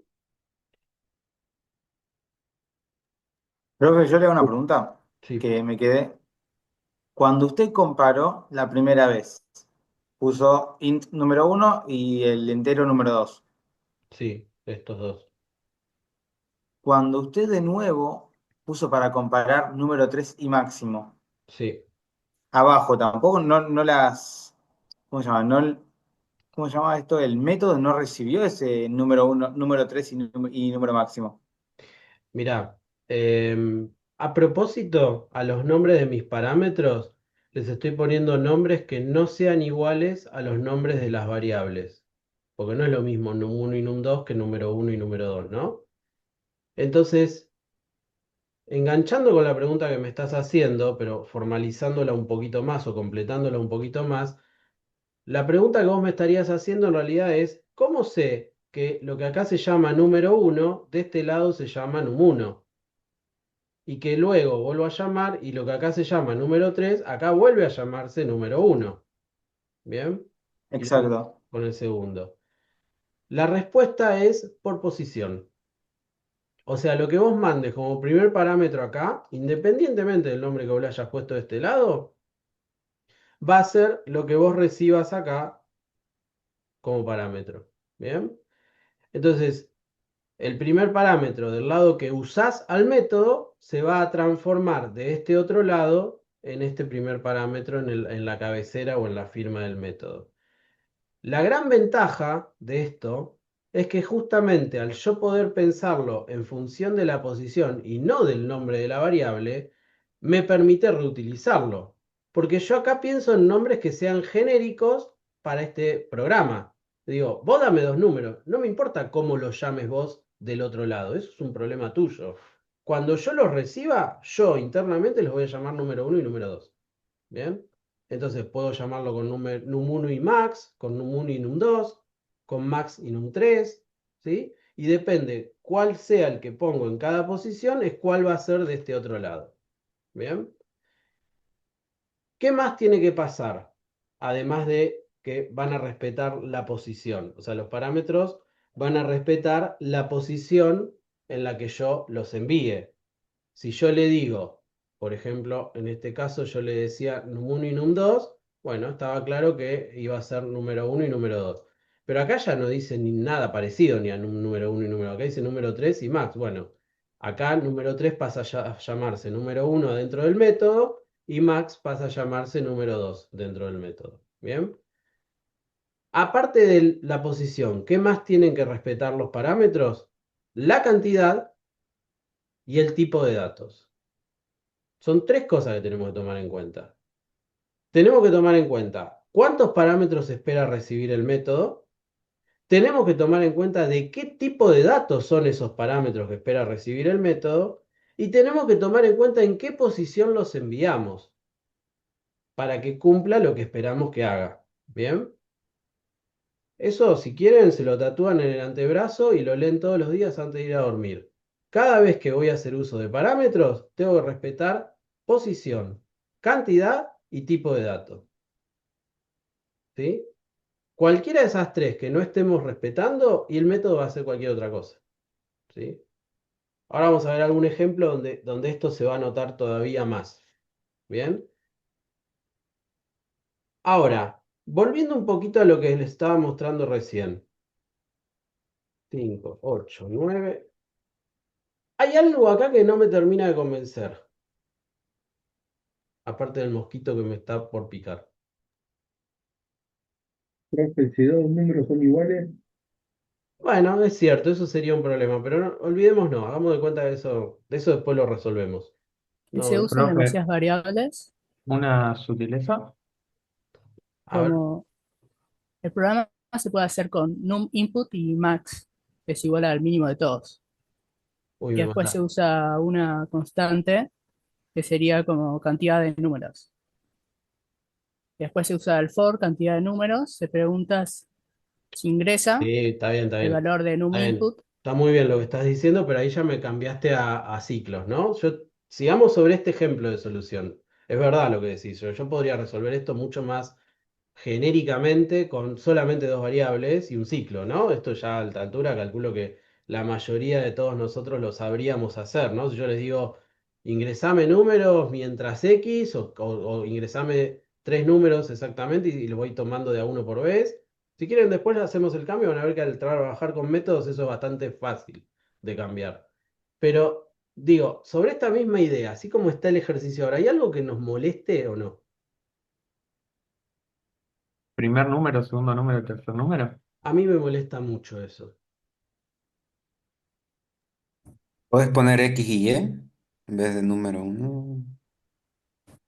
Speaker 7: Profe, yo le hago una pregunta
Speaker 1: Sí,
Speaker 7: que me quedé. Cuando usted comparó la primera vez, puso int número uno y el entero número dos.
Speaker 1: sí, estos dos,
Speaker 7: Cuando usted de nuevo puso para comparar número 3 y máximo,
Speaker 1: sí.
Speaker 7: abajo tampoco no las ¿cómo se llama? ¿Cómo se llama esto? El método no recibió ese número uno, número 3 y número máximo.
Speaker 1: Mirá, a propósito, a los nombres de mis parámetros, les estoy poniendo nombres que no sean iguales a los nombres de las variables. Porque no es lo mismo num1 y num2 que número 1 y número 2, ¿no? Entonces, enganchando con la pregunta que me estás haciendo, pero formalizándola un poquito más o completándola un poquito más, la pregunta que vos me estarías haciendo en realidad es, ¿cómo sé que lo que acá se llama número 1, de este lado se llama num1? Y que luego vuelvo a llamar y lo que acá se llama número 3 acá vuelve a llamarse número 1. ¿Bien? Y lo mismo
Speaker 7: Exacto.
Speaker 1: con el segundo. La respuesta es por posición. O sea, lo que vos mandes como primer parámetro acá, independientemente del nombre que vos le hayas puesto de este lado, va a ser lo que vos recibas acá como parámetro. ¿Bien? Entonces, el primer parámetro del lado que usás al método se va a transformar de este otro lado en este primer parámetro en la cabecera o en la firma del método. La gran ventaja de esto es que justamente al yo poder pensarlo en función de la posición y no del nombre de la variable, me permite reutilizarlo. Porque yo acá pienso en nombres que sean genéricos para este programa. Digo, vos dame dos números, no me importa cómo los llames vos del otro lado, eso es un problema tuyo. Cuando yo los reciba, yo internamente los voy a llamar número 1 y número 2. ¿Bien? Entonces puedo llamarlo con num1 y max, con num1 y num2, con max y num3, ¿sí? Y depende cuál sea el que pongo en cada posición, es cuál va a ser de este otro lado. ¿Bien? ¿Qué más tiene que pasar? Además de que van a respetar la posición. O sea, los parámetros van a respetar la posición en la que yo los envíe. Si yo le digo, por ejemplo, en este caso yo le decía num1 y num2, bueno, estaba claro que iba a ser número 1 y número 2. Pero acá ya no dice ni nada parecido ni a número 1 y número 2. Acá dice número 3 y max. Bueno, acá número 3 pasa a llamarse número 1 dentro del método y max pasa a llamarse número 2 dentro del método. ¿Bien? Aparte de la posición, ¿qué más tienen que respetar los parámetros? La cantidad y el tipo de datos. Son tres cosas que tenemos que tomar en cuenta. Tenemos que tomar en cuenta cuántos parámetros espera recibir el método. Tenemos que tomar en cuenta de qué tipo de datos son esos parámetros que espera recibir el método. Y tenemos que tomar en cuenta en qué posición los enviamos para que cumpla lo que esperamos que haga. ¿Bien? Eso, si quieren, se lo tatúan en el antebrazo y lo leen todos los días antes de ir a dormir. Cada vez que voy a hacer uso de parámetros, tengo que respetar posición, cantidad y tipo de datos. ¿Sí? Cualquiera de esas tres que no estemos respetando y el método va a hacer cualquier otra cosa. ¿Sí? Ahora vamos a ver algún ejemplo donde esto se va a notar todavía más. ¿Bien? Ahora, volviendo un poquito a lo que les estaba mostrando recién. 5, 8, 9. Hay algo acá que no me termina de convencer. Aparte del mosquito que me está por picar.
Speaker 8: Profe, si dos números son iguales,
Speaker 1: Bueno, es cierto, eso sería un problema, pero olvidémonos, hagamos de cuenta que de eso después lo resolvemos.
Speaker 6: Y se
Speaker 1: No,
Speaker 6: usan
Speaker 3: Profe,
Speaker 6: demasiadas variables,
Speaker 3: una sutileza.
Speaker 1: a ver,
Speaker 6: como el programa se puede hacer con num input y max, que es igual al mínimo de todos.
Speaker 1: uy,
Speaker 6: Y
Speaker 1: me
Speaker 6: después se
Speaker 1: mataste.
Speaker 6: usa una constante que sería como cantidad de números. Y después se usa el for, cantidad de números, se pregunta si ingresa
Speaker 1: Sí, está bien, está
Speaker 6: el
Speaker 1: bien.
Speaker 6: valor de num
Speaker 1: Está bien.
Speaker 6: input.
Speaker 1: Está muy bien lo que estás diciendo, pero ahí ya me cambiaste a ciclos, ¿no? Sigamos sobre este ejemplo de solución. Es verdad lo que decís. Yo podría resolver esto mucho más genéricamente con solamente dos variables y un ciclo, ¿no? Esto ya a alta altura calculo que la mayoría de todos nosotros lo sabríamos hacer, ¿no? Si yo les digo, ingresame números mientras X o ingresame tres números exactamente y los voy tomando de a uno por vez. Si quieren después hacemos el cambio, van a ver que al trabajar con métodos eso es bastante fácil de cambiar. Pero digo, sobre esta misma idea, así como está el ejercicio ahora, ¿hay algo que nos moleste o no?
Speaker 3: Primer número, segundo número, tercer número.
Speaker 1: A mí me molesta mucho eso.
Speaker 2: Puedes poner X y Y en vez de número uno.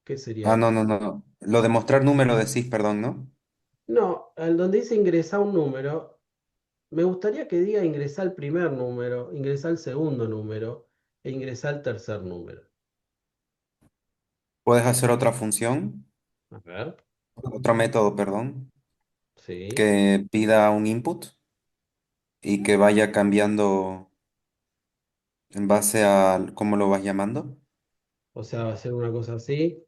Speaker 1: ¿Qué sería
Speaker 2: Ah,
Speaker 1: eso?
Speaker 2: no, no, no. Lo de mostrar número decís, perdón, ¿no?
Speaker 1: No, al donde dice ingresar un número, me gustaría que diga ingresar el primer número, ingresar el segundo número e ingresar el tercer número.
Speaker 2: Puedes hacer otra función,
Speaker 1: A ver,
Speaker 2: otro método, perdón,
Speaker 1: sí.
Speaker 2: que pida un input y que vaya cambiando en base a cómo lo vas llamando.
Speaker 1: O sea, va a ser una cosa así.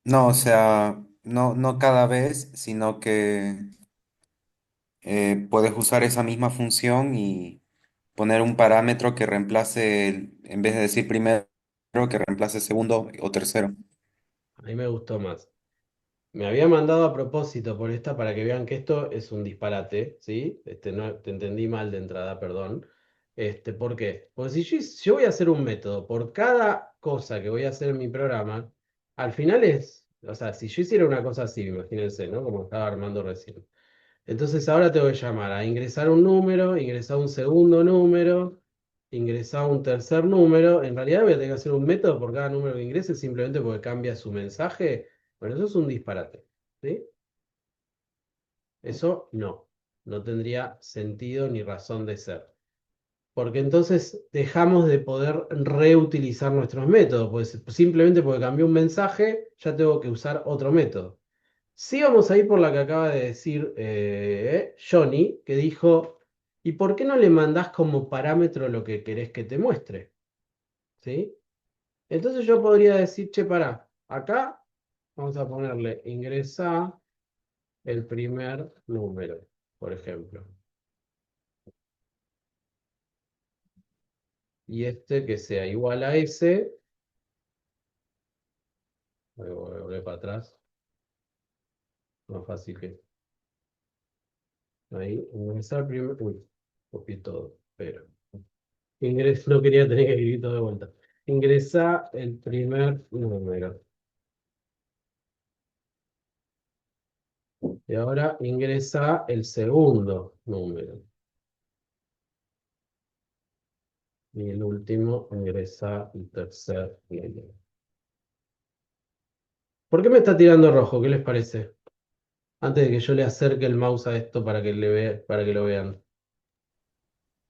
Speaker 2: No, o sea, no cada vez, sino que puedes usar esa misma función y poner un parámetro que reemplace, en vez de decir primero, que reemplace segundo o tercero.
Speaker 1: A mí me gustó más. Me había mandado a propósito por esta para que vean que esto es un disparate, ¿sí? No, te entendí mal de entrada, perdón. ¿Por qué? Porque si yo voy a hacer un método por cada cosa que voy a hacer en mi programa, al final o sea, si yo hiciera una cosa así, imagínense, ¿no? Como estaba armando recién. Entonces ahora te voy a llamar a ingresar un número, ingresar un segundo número, ingresar un tercer número. En realidad voy a tener que hacer un método por cada número que ingrese simplemente porque cambia su mensaje. Bueno, eso es un disparate, ¿sí? Eso no tendría sentido ni razón de ser. Porque entonces dejamos de poder reutilizar nuestros métodos, pues simplemente porque cambió un mensaje, ya tengo que usar otro método. Sí, vamos a ir por la que acaba de decir Johnny, que dijo, ¿y por qué no le mandás como parámetro lo que querés que te muestre? ¿Sí? Entonces yo podría decir, che, pará, acá vamos a ponerle ingresa el primer número, por ejemplo. Y este que sea igual a ese, voy a volver para atrás, más fácil que ahí, ingresar el primer, uy, copié todo, pero no quería tener que escribir todo de vuelta. Ingresa el primer número. Y ahora ingresa el segundo número. Y el último ingresa el tercer número. ¿Por qué me está tirando rojo? ¿Qué les parece? Antes de que yo le acerque el mouse a esto para que para que lo vean.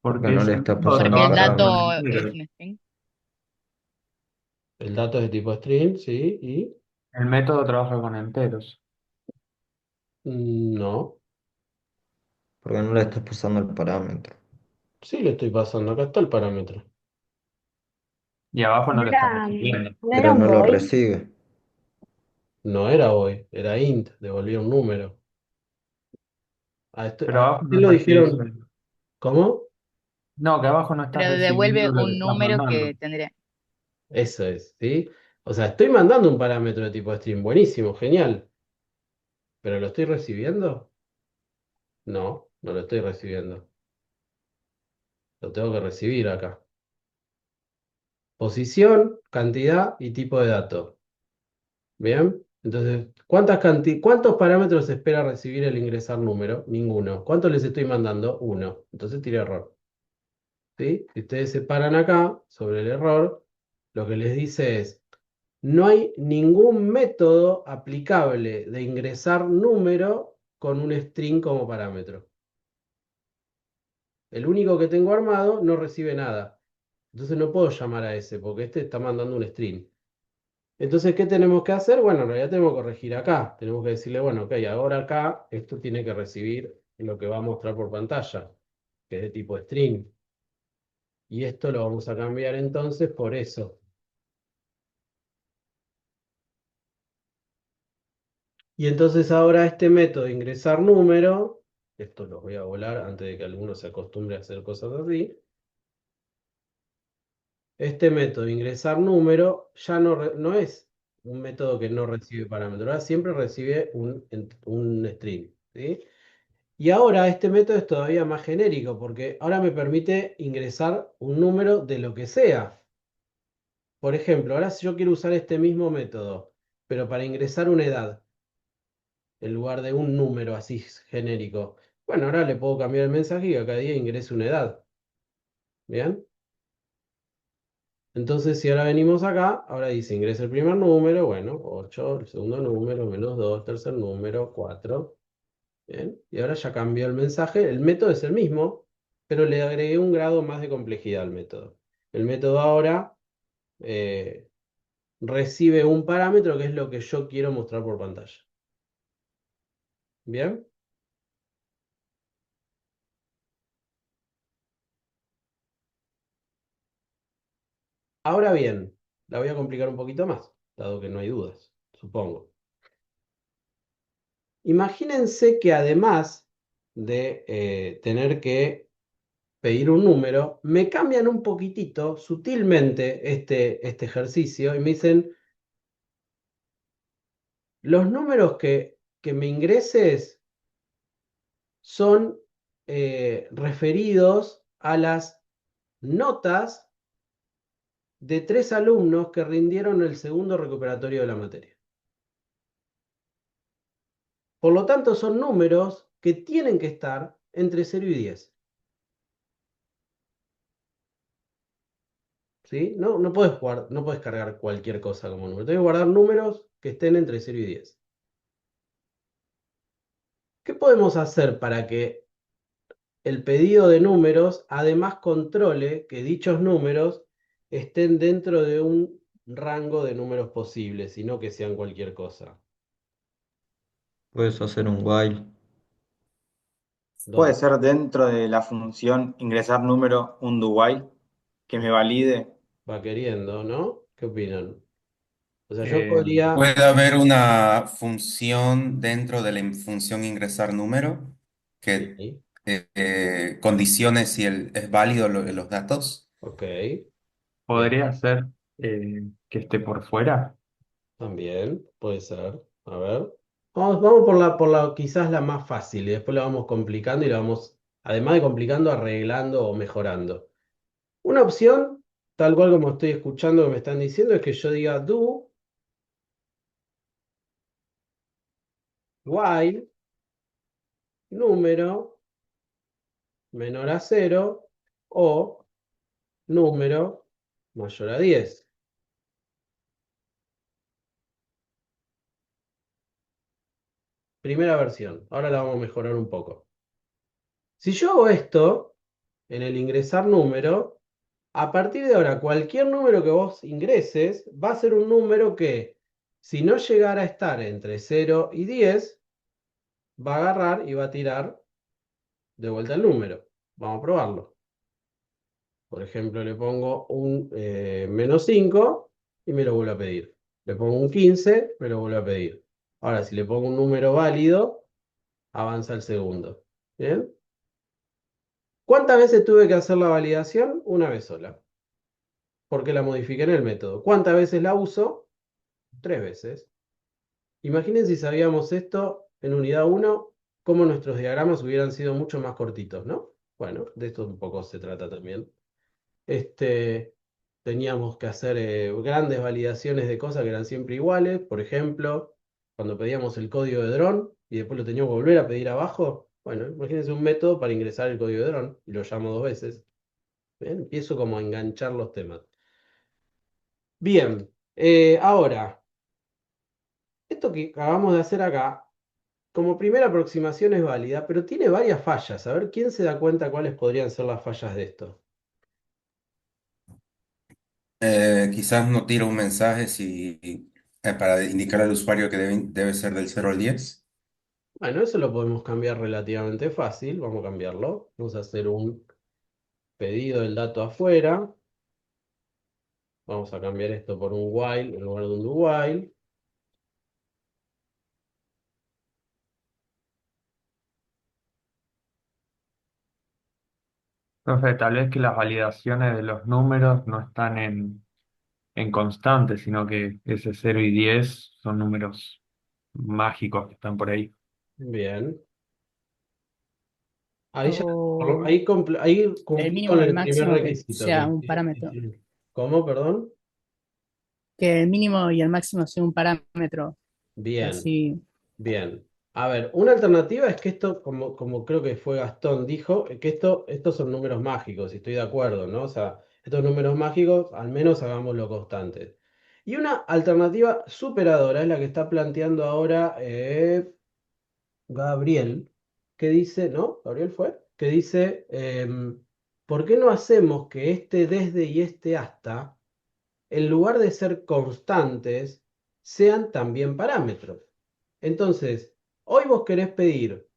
Speaker 4: Porque
Speaker 3: Porque
Speaker 4: no le
Speaker 3: ese
Speaker 4: está
Speaker 3: método
Speaker 4: pasando
Speaker 9: Porque
Speaker 4: el
Speaker 9: el
Speaker 3: trabaja con
Speaker 9: dato
Speaker 4: parámetro.
Speaker 9: es
Speaker 3: enteros.
Speaker 9: un string.
Speaker 1: El dato es de tipo string, ¿sí? Y
Speaker 3: El método trabaja con enteros.
Speaker 1: no.
Speaker 4: Porque no le estás pasando el parámetro.
Speaker 1: Sí le estoy pasando. Acá está el parámetro.
Speaker 3: Y abajo no
Speaker 9: ¿No
Speaker 3: lo está
Speaker 9: era,
Speaker 3: recibiendo.
Speaker 9: no era
Speaker 4: Pero
Speaker 9: un
Speaker 4: no lo
Speaker 9: void?
Speaker 4: recibe.
Speaker 1: No era hoy, era int, devolvía un número.
Speaker 3: Pero abajo
Speaker 1: ¿Qué
Speaker 3: no
Speaker 1: lo
Speaker 3: está
Speaker 1: dijeron?
Speaker 3: recibiendo.
Speaker 1: ¿Cómo?
Speaker 3: No, que abajo no estás
Speaker 9: Pero
Speaker 3: recibiendo
Speaker 9: devuelve
Speaker 3: lo que
Speaker 9: un
Speaker 3: estás
Speaker 9: número que
Speaker 3: mandando.
Speaker 9: tendría.
Speaker 1: Eso es, ¿sí? O sea, estoy mandando un parámetro de tipo string, buenísimo, genial. ¿Pero lo estoy recibiendo? No, no lo estoy recibiendo. Lo tengo que recibir acá. Posición, cantidad y tipo de dato. ¿Bien? Entonces, ¿cuántos parámetros espera recibir el ingresar número? Ninguno. ¿Cuántos les estoy mandando? Uno. Entonces tiré error. ¿Sí? Si ustedes se paran acá sobre el error, lo que les dice es, no hay ningún método aplicable de ingresar número con un string como parámetro. El único que tengo armado no recibe nada. Entonces no puedo llamar a ese porque este está mandando un string. Entonces, ¿qué tenemos que hacer? Bueno, en realidad tenemos que corregir acá. Tenemos que decirle, bueno, ok, ahora acá esto tiene que recibir lo que va a mostrar por pantalla, que es de tipo string. Y esto lo vamos a cambiar entonces por eso. Y entonces ahora este método de ingresar número, esto los voy a volar antes de que alguno se acostumbre a hacer cosas así. Este método de ingresar número ya no es un método que no recibe parámetros, ahora siempre recibe un string, ¿sí? Y ahora este método es todavía más genérico porque ahora me permite ingresar un número de lo que sea. Por ejemplo, ahora si yo quiero usar este mismo método, pero para ingresar una edad, en lugar de un número así genérico, bueno, ahora le puedo cambiar el mensaje y que cada día ingrese una edad. ¿Bien? Entonces, si ahora venimos acá, ahora dice ingresa el primer número, bueno, 8, el segundo número, -2, tercer número, 4. Bien, y ahora ya cambió el mensaje. El método es el mismo, pero le agregué un grado más de complejidad al método. El método ahora eh, recibe un parámetro que es lo que yo quiero mostrar por pantalla. Bien, ahora bien, la voy a complicar un poquito más, dado que no hay dudas, supongo. Imagínense que además de tener que pedir un número, me cambian un poquitito, sutilmente, este ejercicio y me dicen, los números que me ingreses son referidos a las notas de 3 alumnos que rindieron el segundo recuperatorio de la materia. Por lo tanto, son números que tienen que estar entre 0 y 10. ¿Sí? No puedes no puedes cargar cualquier cosa como número. Tienes que guardar números que estén entre 0 y 10. ¿Qué podemos hacer para que el pedido de números además controle que dichos números estén dentro de un rango de números posibles y no que sean cualquier cosa?
Speaker 4: Puedes hacer un while.
Speaker 7: Puede
Speaker 1: ¿Dónde?
Speaker 7: ser dentro de la función ingresar número un do while que me valide.
Speaker 1: Va queriendo, ¿no? ¿Qué opinan? O sea, yo
Speaker 3: Eh,
Speaker 1: podría...
Speaker 2: Puede haber una función dentro de la función ingresar número que
Speaker 1: Sí,
Speaker 2: condicione si es válido los datos.
Speaker 1: ok, bien,
Speaker 3: Podría ser que esté por fuera.
Speaker 1: también puede ser. A ver. Vamos por la quizás la más fácil y después la vamos complicando y la vamos, además de complicando, arreglando o mejorando. Una opción, tal cual como estoy escuchando que me están diciendo, es que yo diga do while número menor a 0 o número mayor a 10. Primera versión. Ahora la vamos a mejorar un poco. Si yo hago esto en el ingresar número, a partir de ahora cualquier número que vos ingreses va a ser un número que, si no llegara a estar entre 0 y 10, va a agarrar y va a tirar de vuelta el número. Vamos a probarlo. Por ejemplo, le pongo un -5 y me lo vuelve a pedir. Le pongo un 15, me lo vuelve a pedir. Ahora, si le pongo un número válido, avanza el segundo. ¿Bien? ¿Cuántas veces tuve que hacer la validación? Una vez sola, porque la modifiqué en el método. ¿Cuántas veces la uso? 3 veces. Imaginen si sabíamos esto en unidad 1, cómo nuestros diagramas hubieran sido mucho más cortitos, ¿no? Bueno, de esto un poco se trata también. Este, teníamos que hacer grandes validaciones de cosas que eran siempre iguales. Por ejemplo, cuando pedíamos el código de dron y después lo teníamos que volver a pedir abajo. Bueno, imagínense un método para ingresar el código de dron y lo llamo 2 veces. ¿Bien? Empiezo como a enganchar los temas. Bien, ahora, esto que acabamos de hacer acá, como primera aproximación es válida, pero tiene varias fallas. A ver, ¿quién se da cuenta cuáles podrían ser las fallas de esto?
Speaker 2: Quizás no tira un mensaje para indicar al usuario que debe ser del 0 al 10.
Speaker 1: Bueno, eso lo podemos cambiar relativamente fácil. Vamos a cambiarlo. Vamos a hacer un pedido del dato afuera. Vamos a cambiar esto por un while en lugar de un do while.
Speaker 3: Entonces, tal vez que las validaciones de los números no están en constante, sino que ese 0 y 10 son números mágicos que están por ahí.
Speaker 1: Bien. Ahí ya,
Speaker 6: O
Speaker 1: ahí
Speaker 6: el
Speaker 1: cumplí
Speaker 6: mínimo
Speaker 1: con
Speaker 6: y el
Speaker 1: el primer
Speaker 6: máximo que
Speaker 1: requisito.
Speaker 6: sea un parámetro.
Speaker 1: ¿Cómo? Perdón.
Speaker 6: que el mínimo y el máximo sea un parámetro.
Speaker 1: Bien,
Speaker 6: Así,
Speaker 1: bien. A ver, una alternativa es que esto, como creo que fue Gastón, dijo, que estos son números mágicos, y estoy de acuerdo, ¿no? O sea, estos números mágicos, al menos hagámoslo constantes. Y una alternativa superadora es la que está planteando ahora Gabriel, que dice, ¿no? Gabriel fue, que dice, ¿por qué no hacemos que este desde y este hasta, en lugar de ser constantes, sean también parámetros? Entonces, hoy vos querés pedir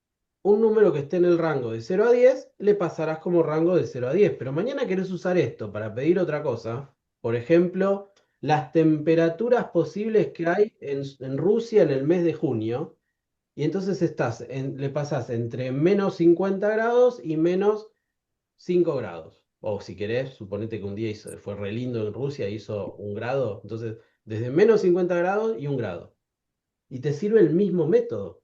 Speaker 1: un número que esté en el rango de 0 a 10, le pasarás como rango de 0 a 10. Pero mañana querés usar esto para pedir otra cosa. Por ejemplo, las temperaturas posibles que hay en Rusia en el mes de junio. Y entonces le pasás entre menos 50 grados y menos 5 grados. O si querés, suponete que un día fue re lindo en Rusia, hizo 1 grado. Entonces, desde menos 50 grados y 1 grado. Y te sirve el mismo método.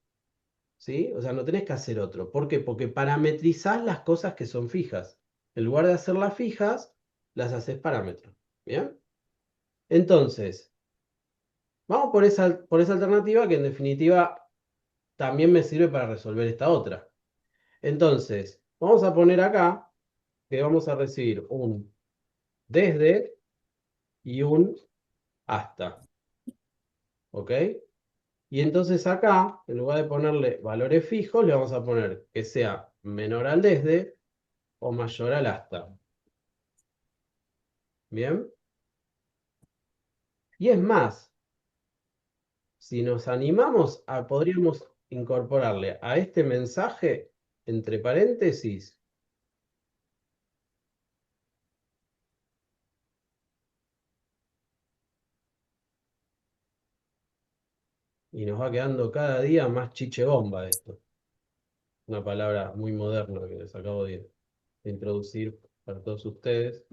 Speaker 1: ¿Sí? O sea, no tenés que hacer otro. ¿Por qué? Porque parametrizás las cosas que son fijas. En lugar de hacerlas fijas, las haces parámetros. ¿Bien? Entonces, vamos por esa alternativa que en definitiva también me sirve para resolver esta otra. Entonces, vamos a poner acá que vamos a recibir un desde y un hasta. ¿Ok? Y entonces acá, en lugar de ponerle valores fijos, le vamos a poner que sea menor al desde o mayor al hasta. ¿Bien? Y es más, si nos animamos podríamos incorporarle a este mensaje, entre paréntesis, y nos va quedando cada día más chiche bomba esto. Una palabra muy moderna que les acabo de introducir para todos ustedes.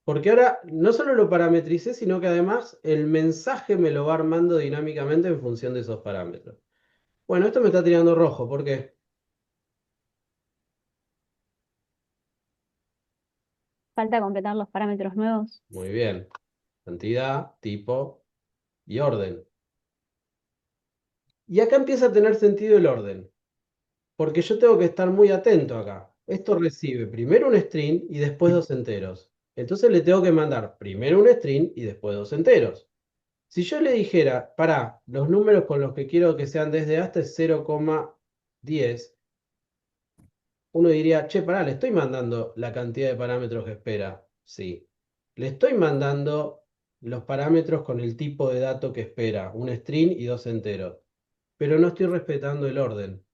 Speaker 1: Porque ahora no solo lo parametricé, sino que además el mensaje me lo va armando dinámicamente en función de esos parámetros. Bueno, esto me está tirando rojo, ¿por qué?
Speaker 9: Falta completar los parámetros nuevos.
Speaker 1: Muy bien. Cantidad, tipo y orden. Y acá empieza a tener sentido el orden, porque yo tengo que estar muy atento acá. Esto recibe primero un string y después dos enteros. Entonces le tengo que mandar primero un string y después dos enteros. Si yo le dijera, para los números con los que quiero que sean desde hasta es 0,10, uno diría, che, pará, le estoy mandando la cantidad de parámetros que espera. Sí. Le estoy mandando los parámetros con el tipo de dato que espera, un string y dos enteros. Pero no estoy respetando el orden.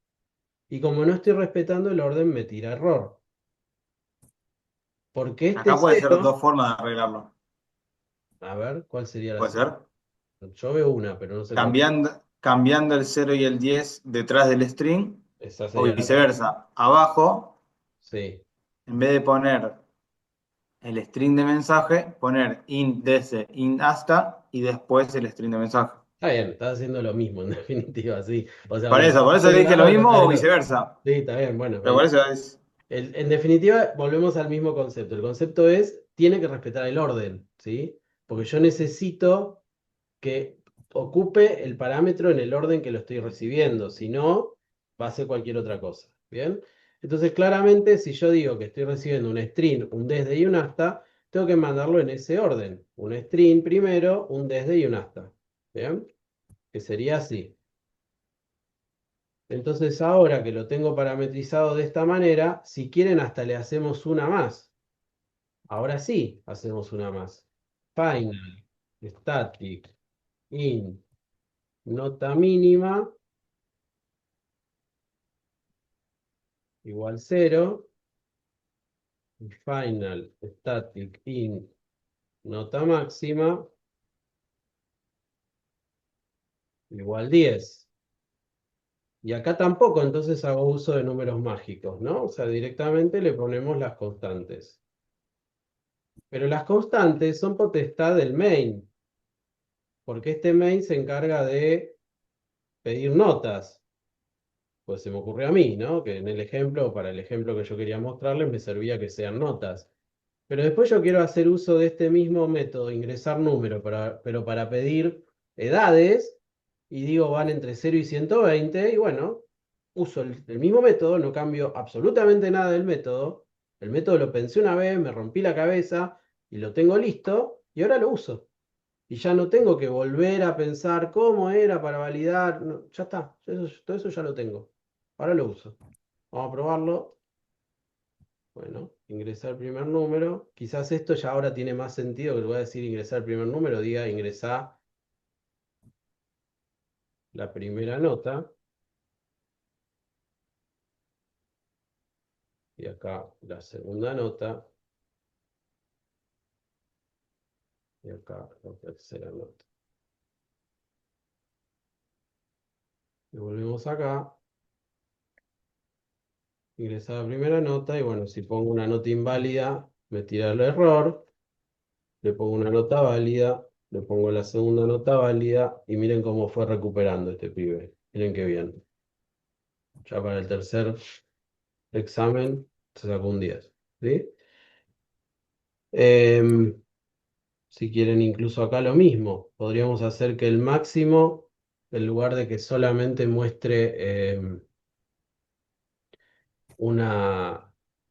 Speaker 1: Y como no estoy respetando el orden, me tira error. Porque este
Speaker 7: Acá puede ser
Speaker 1: cero,
Speaker 7: dos formas de arreglarlo.
Speaker 1: a ver, ¿cuál sería la
Speaker 7: Puede
Speaker 1: segunda?
Speaker 7: ser
Speaker 1: Yo veo una, pero no sé cuál.
Speaker 7: cambiando el 0 y el 10 detrás del string,
Speaker 1: Esa
Speaker 7: o
Speaker 1: sería la primera.
Speaker 7: viceversa. Abajo,
Speaker 1: Sí.
Speaker 7: en vez de poner el string de mensaje, poner int desde int hasta y después el string de mensaje.
Speaker 1: Está bien, estás haciendo lo mismo en definitiva, sí. O sea,
Speaker 7: Por
Speaker 1: uno
Speaker 7: eso,
Speaker 1: está
Speaker 7: por eso
Speaker 1: de un
Speaker 7: dije lo
Speaker 1: lado y el
Speaker 7: mismo
Speaker 1: otro
Speaker 7: o
Speaker 1: del otro.
Speaker 7: viceversa.
Speaker 1: Sí, está bien, bueno.
Speaker 7: Pero por eso es.
Speaker 1: En definitiva, volvemos al mismo concepto. El concepto es, tiene que respetar el orden, ¿sí? Porque yo necesito que ocupe el parámetro en el orden que lo estoy recibiendo, si no, va a ser cualquier otra cosa, ¿bien? Entonces, claramente, si yo digo que estoy recibiendo un string, un desde y un hasta, tengo que mandarlo en ese orden. Un string primero, un desde y un hasta, ¿bien? Que sería así. Entonces, ahora que lo tengo parametrizado de esta manera, si quieren, hasta le hacemos una más. Ahora sí, hacemos una más. Final, static, int, nota mínima, igual 0. Y final, static, int, nota máxima, igual 10. Y acá tampoco, entonces hago uso de números mágicos, ¿no? O sea, directamente le ponemos las constantes. Pero las constantes son potestad del main, porque este main se encarga de pedir notas. pues se me ocurrió a mí, ¿no? Que en el ejemplo, para el ejemplo que yo quería mostrarles, me servía que sean notas. Pero después yo quiero hacer uso de este mismo método, ingresar números, pero para pedir edades, y digo van entre 0 y 120, y bueno, uso el mismo método, no cambio absolutamente nada del método. El método lo pensé una vez, me rompí la cabeza y lo tengo listo, y ahora lo uso. Y ya no tengo que volver a pensar cómo era para validar. No, ya está, todo eso ya lo tengo. Ahora lo uso. Vamos a probarlo. Bueno, ingresar el primer número. Quizás esto ya ahora tiene más sentido que le voy a decir ingresar el primer número, diga ingresar la primera nota. Y acá la segunda nota. Y acá la tercera nota. Y volvemos acá. Ingresar la primera nota. Y bueno, si pongo una nota inválida, me tira el error. Le pongo una nota válida. Le pongo la segunda nota válida. Y miren cómo fue recuperando este pibe. Miren qué bien. Ya para el tercer examen se sacó un 10. ¿Sí? Em, si quieren incluso acá lo mismo, podríamos hacer que el máximo, en lugar de que solamente muestre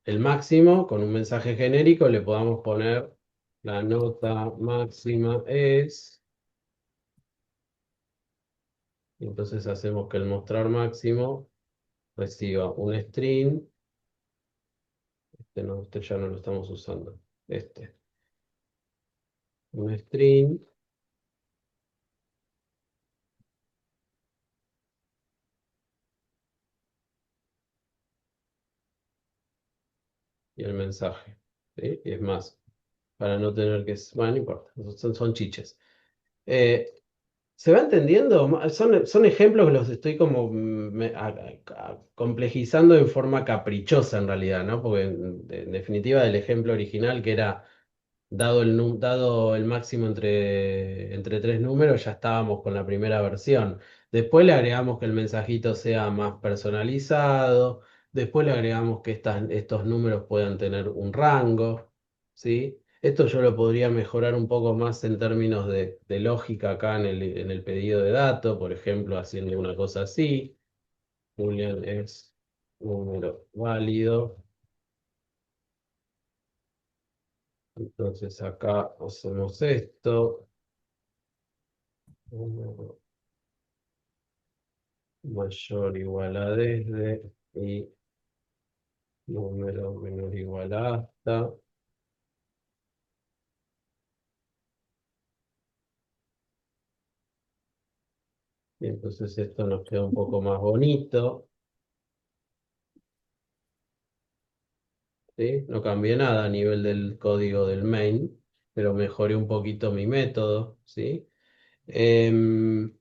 Speaker 1: el máximo con un mensaje genérico, le podamos poner la nota máxima es, y entonces hacemos que el mostrar máximo reciba un string, no, este ya no lo estamos usando, un string. Y el mensaje. ¿Sí? Y es más, para no tener que... Bueno, no importa, son chiches. Eh, ¿Se va entendiendo? Son ejemplos que los estoy como complejizando en forma caprichosa en realidad, ¿no? Porque en definitiva del ejemplo original que era dado el máximo entre tres números, ya estábamos con la primera versión. Después le agregamos que el mensajito sea más personalizado. Después le agregamos que estos números puedan tener un rango, ¿sí? Esto yo lo podría mejorar un poco más en términos de lógica acá en el pedido de datos, por ejemplo, haciendo una cosa así. Boolean es número válido. Entonces acá hacemos esto. Número mayor igual a desde y número menor igual a hasta. Y entonces esto nos queda un poco más bonito. ¿Sí? No cambié nada a nivel del código del main, pero mejoré un poquito mi método. ¿Sí? Em,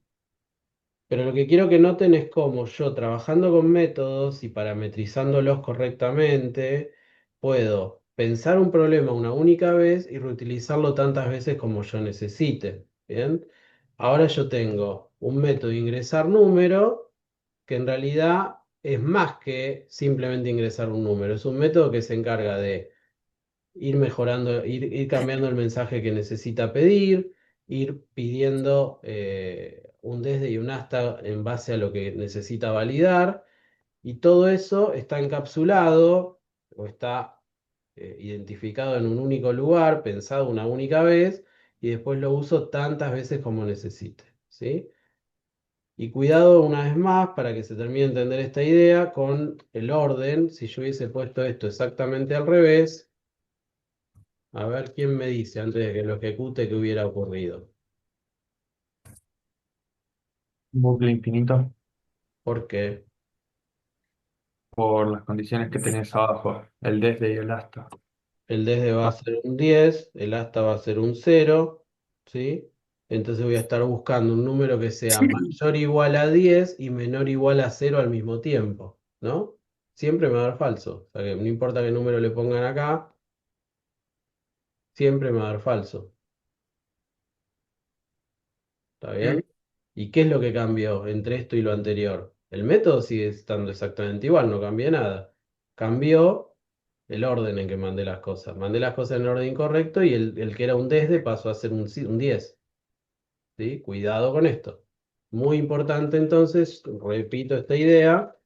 Speaker 1: Pero lo que quiero que noten es cómo yo, trabajando con métodos y parametrizándolos correctamente, puedo pensar un problema una única vez y reutilizarlo tantas veces como yo necesite. ¿Bien? Ahora yo tengo un método de ingresar número que en realidad es más que simplemente ingresar un número. Es un método que se encarga de ir mejorando, ir cambiando el mensaje que necesita pedir, ir pidiendo un desde y un hasta en base a lo que necesita validar, y todo eso está encapsulado o está identificado en un único lugar, pensado una única vez, y después lo uso tantas veces como necesite, ¿sí? Y cuidado una vez más para que se termine de entender esta idea con el orden. Si yo hubiese puesto esto exactamente al revés, a ver quién me dice antes de que lo ejecute qué hubiera ocurrido.
Speaker 3: Bucle infinito
Speaker 1: ¿Por qué?
Speaker 3: por las condiciones que tenés abajo, el desde y el hasta.
Speaker 1: El desde va a
Speaker 3: Ah,
Speaker 1: ser un 10, el hasta va a ser un 0, ¿sí? Entonces voy a estar buscando un número que sea mayor o igual a 10 y menor o igual a 0 al mismo tiempo, ¿no? Siempre me va a dar falso. O sea que no importa qué número le pongan acá, siempre me va a dar falso. ¿Está bien? ¿Y qué es lo que cambió entre esto y lo anterior? El método sigue estando exactamente igual, no cambié nada. Cambió el orden en que mandé las cosas. Mandé las cosas en el orden incorrecto y el que era un desde pasó a ser un 10. ¿Sí? Cuidado con esto. Muy importante entonces, repito esta idea,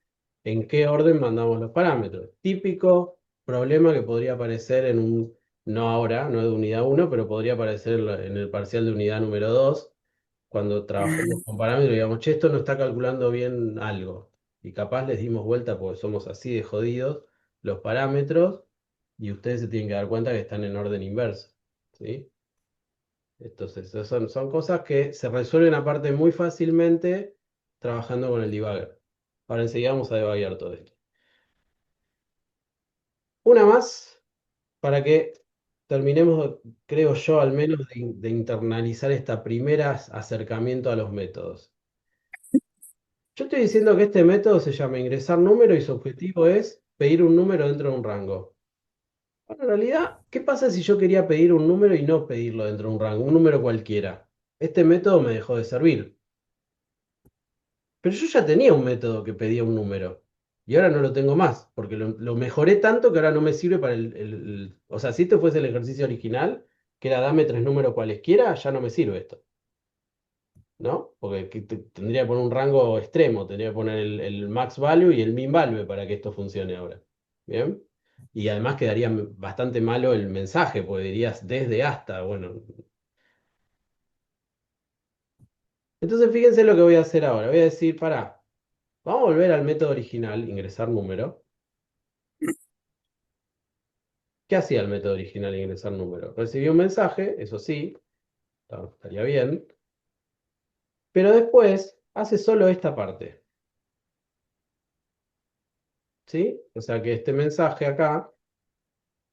Speaker 1: en qué orden mandamos los parámetros. Típico problema que podría aparecer no ahora, no de unidad 1, pero podría aparecer en el parcial de unidad número 2, cuando trabajemos con parámetros y digamos, che, esto no está calculando bien algo. Y capaz les dimos vuelta porque somos así de jodidos los parámetros y ustedes se tienen que dar cuenta que están en orden inverso. ¿Sí? Entonces, son cosas que se resuelven aparte muy fácilmente trabajando con el debugger. Ahora enseguida vamos a debuguear todo esto. Una más para que terminemos, creo yo, al menos de internalizar este primer acercamiento a los métodos. Yo estoy diciendo que este método se llama ingresar número y su objetivo es pedir un número dentro de un rango. Bueno, en realidad, ¿qué pasa si yo quería pedir un número y no pedirlo dentro de un rango, un número cualquiera? Este método me dejó de servir. Pero yo ya tenía un método que pedía un número. Y ahora no lo tengo más, porque lo mejoré tanto que ahora no me sirve para O sea, si este fuese el ejercicio original, que era dame tres números cualesquiera, ya no me sirve esto. ¿No? Porque tendría que poner un rango extremo, tendría que poner el max value y el min value para que esto funcione ahora. ¿Bien? Y además quedaría bastante malo el mensaje, porque dirías desde hasta, bueno. Entonces fíjense lo que voy a hacer ahora. Voy a decir, pará, vamos a volver al método original, ingresar número. ¿Qué hacía el método original ingresar número? Recibía un mensaje, eso sí, estaría bien, pero después hace solo esta parte. ¿Sí? O sea que este mensaje acá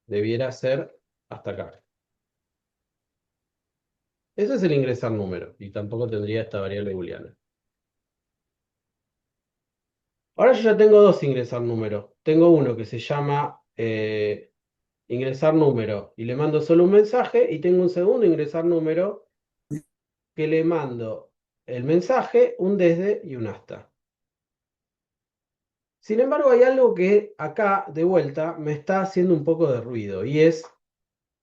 Speaker 1: debiera ser hasta acá. Eso es el ingresar número, y tampoco tendría esta variable booleana. Ahora yo ya tengo dos ingresar número. Tengo uno que se llama ingresar número y le mando solo un mensaje, y tengo un segundo ingresar número que le mando el mensaje, un desde y un hasta. Sin embargo, hay algo que acá, de vuelta, me está haciendo un poco de ruido, y es,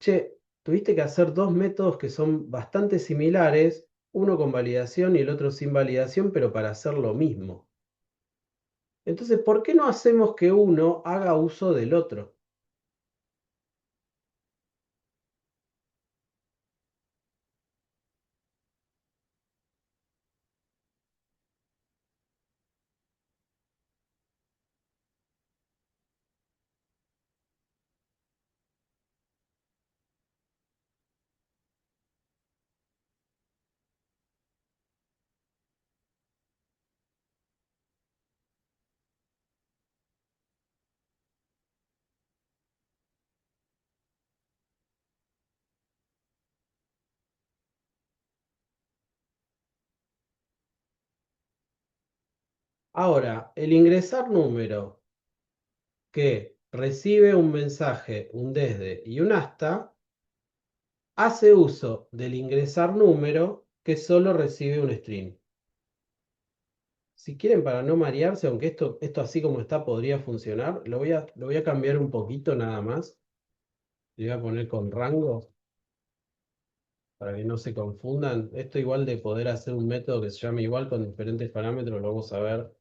Speaker 1: che, tuviste que hacer dos métodos que son bastante similares, uno con validación y el otro sin validación, pero para hacer lo mismo. Entonces, ¿por qué no hacemos que uno haga uso del otro? Ahora, el ingresar número que recibe un mensaje, un desde y un hasta, hace uso del ingresar número que solo recibe un string. Si quieren, para no marearse, aunque esto así como está podría funcionar, lo voy a cambiar un poquito nada más. Le voy a poner con rango para que no se confundan. Esto igual de poder hacer un método que se llame igual con diferentes parámetros, lo vamos a ver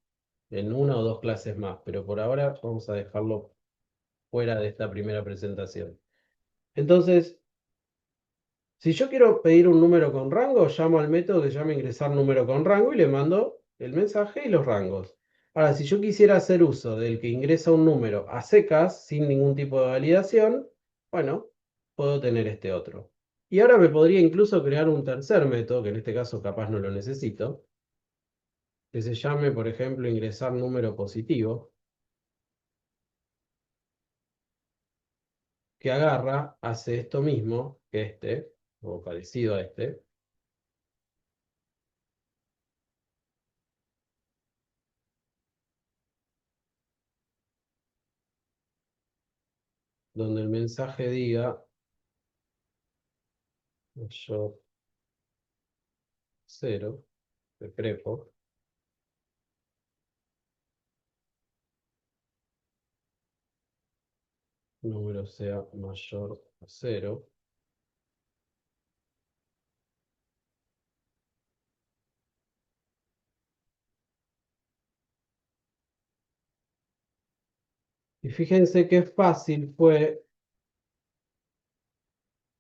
Speaker 1: en una o dos clases más, pero por ahora vamos a dejarlo fuera de esta primera presentación. Entonces, si yo quiero pedir un número con rango, llamo al método que se llama ingresar número con rango y le mando el mensaje y los rangos. Ahora, si yo quisiera hacer uso del que ingresa un número a secas, sin ningún tipo de validación, bueno, puedo tener este otro. Y ahora me podría incluso crear un tercer método, que en este caso capaz no lo necesito, que se llame, por ejemplo, ingresar número positivo, que agarra, hace esto mismo que este, o parecido a este, donde el mensaje diga mayor 0 de prepo, número sea mayor a 0. Y fíjense qué fácil fue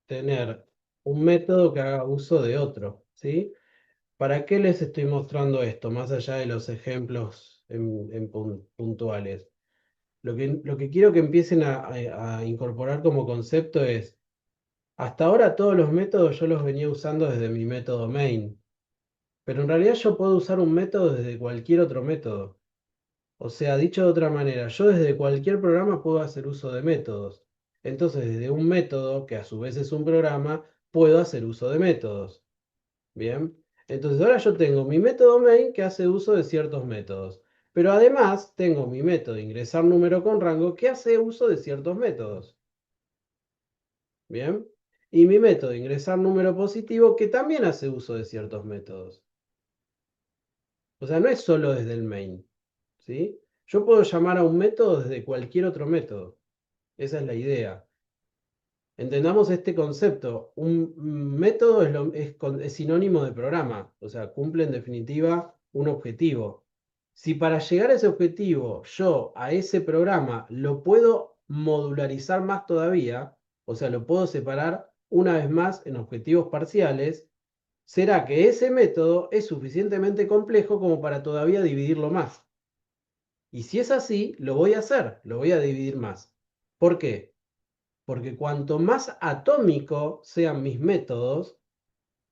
Speaker 1: tener un método que haga uso de otro, ¿sí? ¿Para qué les estoy mostrando esto, más allá de los ejemplos puntuales? Lo que quiero que empiecen a incorporar como concepto es, hasta ahora todos los métodos yo los venía usando desde mi método main, pero en realidad yo puedo usar un método desde cualquier otro método. O sea, dicho de otra manera, yo desde cualquier programa puedo hacer uso de métodos. Entonces, desde un método, que a su vez es un programa, puedo hacer uso de métodos. Bien. Entonces, ahora yo tengo mi método main que hace uso de ciertos métodos. Pero además tengo mi método ingresar número con rango que hace uso de ciertos métodos. Bien. Y mi método ingresar número positivo que también hace uso de ciertos métodos. O sea, no es solo desde el main. ¿Sí? Yo puedo llamar a un método desde cualquier otro método. Esa es la idea. Entendamos este concepto. Un método es sinónimo de programa, o sea, cumple en definitiva un objetivo. Si para llegar a ese objetivo yo a ese programa lo puedo modularizar más todavía, o sea, lo puedo separar una vez más en objetivos parciales, será que ese método es suficientemente complejo como para todavía dividirlo más. Y si es así, lo voy a hacer, lo voy a dividir más. ¿Por qué? Porque cuanto más atómico sean mis métodos,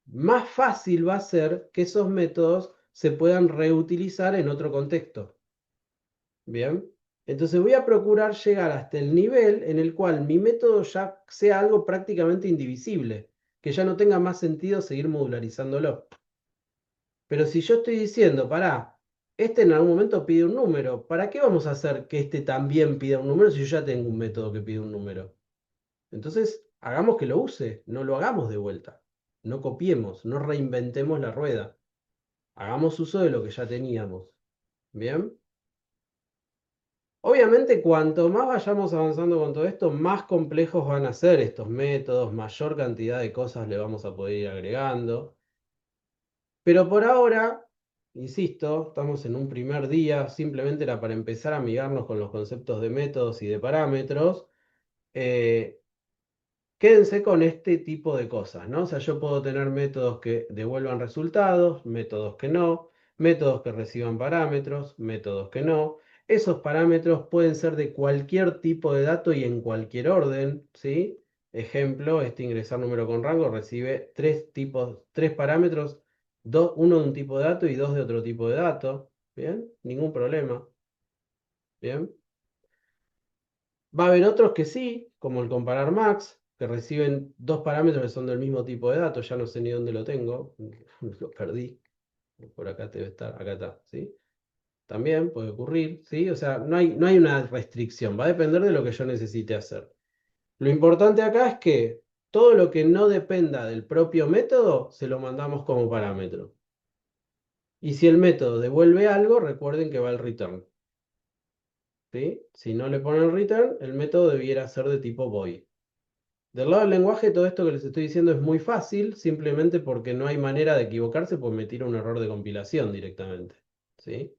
Speaker 1: más fácil va a ser que esos métodos se puedan reutilizar en otro contexto. Bien, entonces voy a procurar llegar hasta el nivel en el cual mi método ya sea algo prácticamente indivisible, que ya no tenga más sentido seguir modularizándolo. Pero si yo estoy diciendo, pará, este en algún momento pide un número, ¿para qué vamos a hacer que este también pida un número si yo ya tengo un método que pide un número? Entonces, hagamos que lo use, no lo hagamos de vuelta. No copiemos, no reinventemos la rueda. Hagamos uso de lo que ya teníamos. ¿Bien? Obviamente, cuanto más vayamos avanzando con todo esto, más complejos van a ser estos métodos, mayor cantidad de cosas le vamos a poder ir agregando. Pero por ahora, insisto, estamos en un primer día, simplemente era para empezar a amigarnos con los conceptos de métodos y de parámetros. Eh, Quédense con este tipo de cosas, ¿no? O sea, yo puedo tener métodos que devuelvan resultados, métodos que no, métodos que reciban parámetros, métodos que no. Esos parámetros pueden ser de cualquier tipo de dato y en cualquier orden, ¿sí? Ejemplo, este ingresar número con rango recibe tres parámetros, uno de un tipo de dato y dos de otro tipo de dato. ¿Bien? Ningún problema. ¿Bien? Va a haber otros que sí, como el comparar max, que reciben dos parámetros que son del mismo tipo de datos, ya no sé ni dónde lo tengo, lo perdí, por acá debe estar, acá está, ¿sí? También puede ocurrir, ¿sí? O sea, no hay una restricción, va a depender de lo que yo necesite hacer. Lo importante acá es que todo lo que no dependa del propio método, se lo mandamos como parámetro. Y si el método devuelve algo, recuerden que va al return, ¿sí? Si no le ponen return, el método debiera ser de tipo void. Del lado del lenguaje, todo esto que les estoy diciendo es muy fácil, simplemente porque no hay manera de equivocarse, pues me tira un error de compilación directamente. ¿Sí?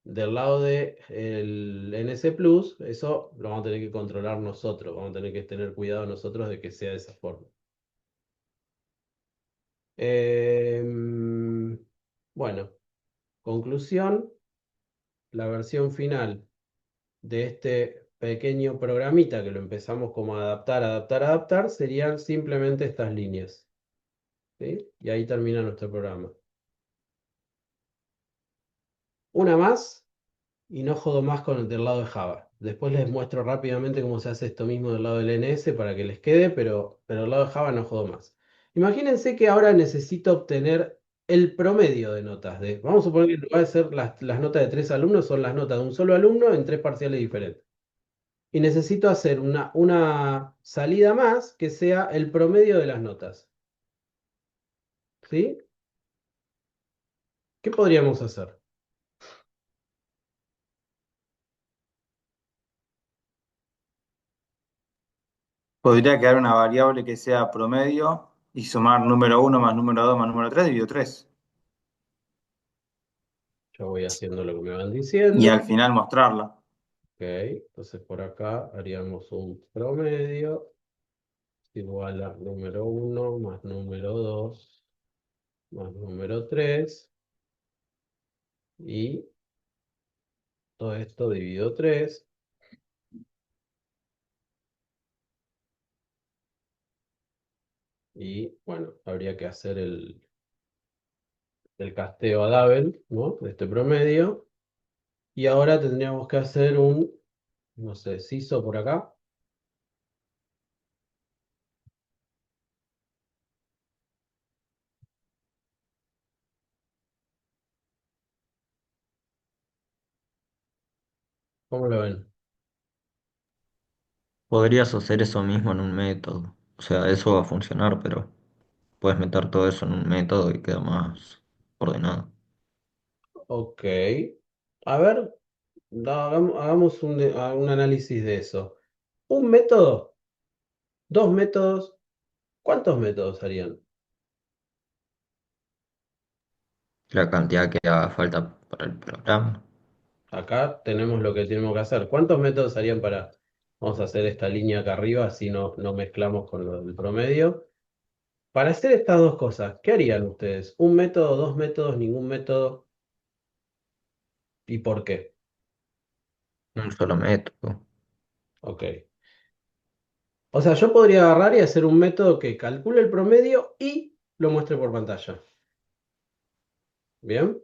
Speaker 1: Del lado del NC Plus, eso lo vamos a tener que controlar nosotros, vamos a tener que tener cuidado nosotros de que sea de esa forma. Bueno, conclusión, la versión final de este pequeño programita que lo empezamos como a adaptar, adaptar, adaptar, serían simplemente estas líneas. ¿Sí? Y ahí termina nuestro programa. Una más y no jodo más con el del lado de Java. Después les muestro rápidamente cómo se hace esto mismo del lado del NS para que les quede, pero del lado de Java no jodo más. Imagínense que ahora necesito obtener el promedio de notas. Vamos a suponer que en lugar de ser las notas de tres alumnos, son las notas de un solo alumno en tres parciales diferentes. Y necesito hacer una salida más que sea el promedio de las notas. ¿Sí? ¿Qué podríamos hacer?
Speaker 7: Podría quedar una variable que sea promedio y sumar número uno más número 2 más número 3 dividido 3.
Speaker 1: Yo voy haciendo lo que me van
Speaker 7: Y al
Speaker 1: diciendo.
Speaker 7: final mostrarla.
Speaker 1: Ok, entonces por acá haríamos un promedio igual a número uno más número 2 más número 3 y todo esto dividido 3 y bueno, habría que hacer el casteo a Double, ¿no? De este promedio. Y ahora tendríamos que hacer un, no sé, CISO por acá. ¿Cómo lo ven?
Speaker 4: Podrías hacer eso mismo en un método. O sea, eso va a funcionar, pero puedes meter todo eso en un método y queda más ordenado.
Speaker 1: Ok. A ver, hagamos un análisis de eso. ¿Un método? ¿Dos métodos? ¿Cuántos métodos harían?
Speaker 4: La cantidad que haga falta para el programa.
Speaker 1: Acá tenemos lo que tenemos que hacer. ¿Cuántos métodos harían para... Vamos a hacer esta línea acá arriba, así no mezclamos con lo del promedio. Para hacer estas dos cosas, ¿qué harían ustedes? ¿Un método, dos métodos, ningún método? ¿Y por qué?
Speaker 4: Un solo método.
Speaker 1: Ok. O sea, yo podría agarrar y hacer un método que calcule el promedio y lo muestre por pantalla. ¿Bien?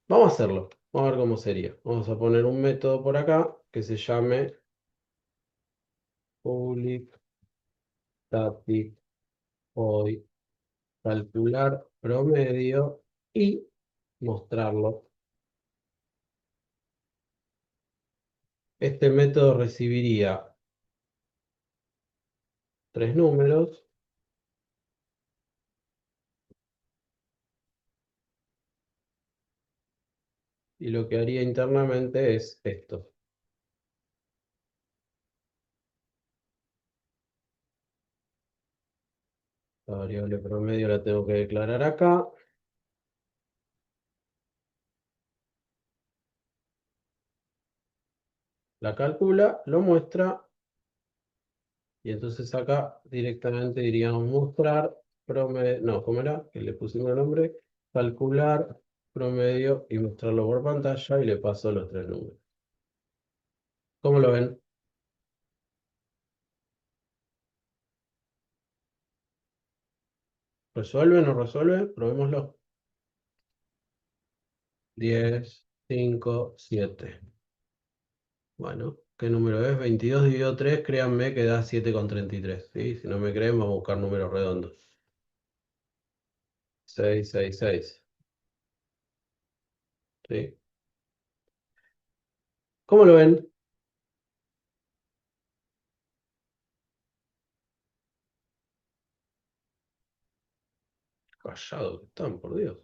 Speaker 1: Vamos a hacerlo. Vamos a ver cómo sería. Vamos a poner un método por acá que se llame public static void calcular promedio y mostrarlo. Este método recibiría tres números y lo que haría internamente es esto. La variable promedio la tengo que declarar acá. La calcula, lo muestra y entonces acá directamente diríamos mostrar promedio, no, ¿cómo era? Que le pusimos el nombre, calcular promedio y mostrarlo por pantalla y le paso los tres números. ¿Cómo lo ven? ¿Resuelve o no resuelve? Probémoslo. 10, 5, 7. Bueno, ¿qué número es? 22 dividido 3, créanme que da 7,33. ¿Sí? Si no me creen, vamos a buscar números redondos. 6, 6, 6. ¿Sí? ¿Cómo lo ven? Callado que están, por Dios.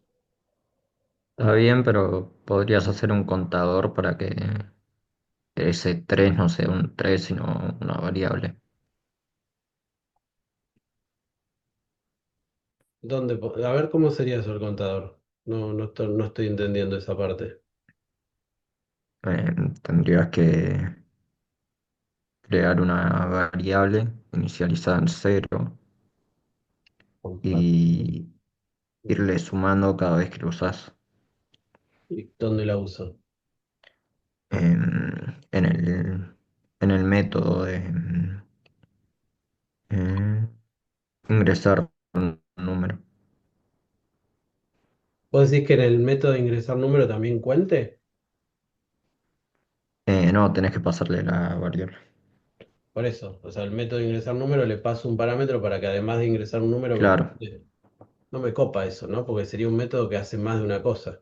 Speaker 4: Está bien, pero podrías hacer un contador para que ese 3 no sea un 3 sino una variable.
Speaker 1: A ver cómo sería eso el contador. No estoy entendiendo esa parte.
Speaker 4: Tendrías que crear una variable inicializada en cero y irle sumando cada vez que lo usas
Speaker 1: ¿Y dónde la uso?
Speaker 4: en en el método de eh, ingresar un número.
Speaker 1: ¿Vos decís que en el método de ingresar número también cuente?
Speaker 4: No, tenés que pasarle la variable.
Speaker 1: Por eso, o sea, el método de ingresar número le paso un parámetro para que además de ingresar un número me
Speaker 4: Claro.
Speaker 1: cuente. No me copa eso, ¿no? Porque sería un método que hace más de una cosa.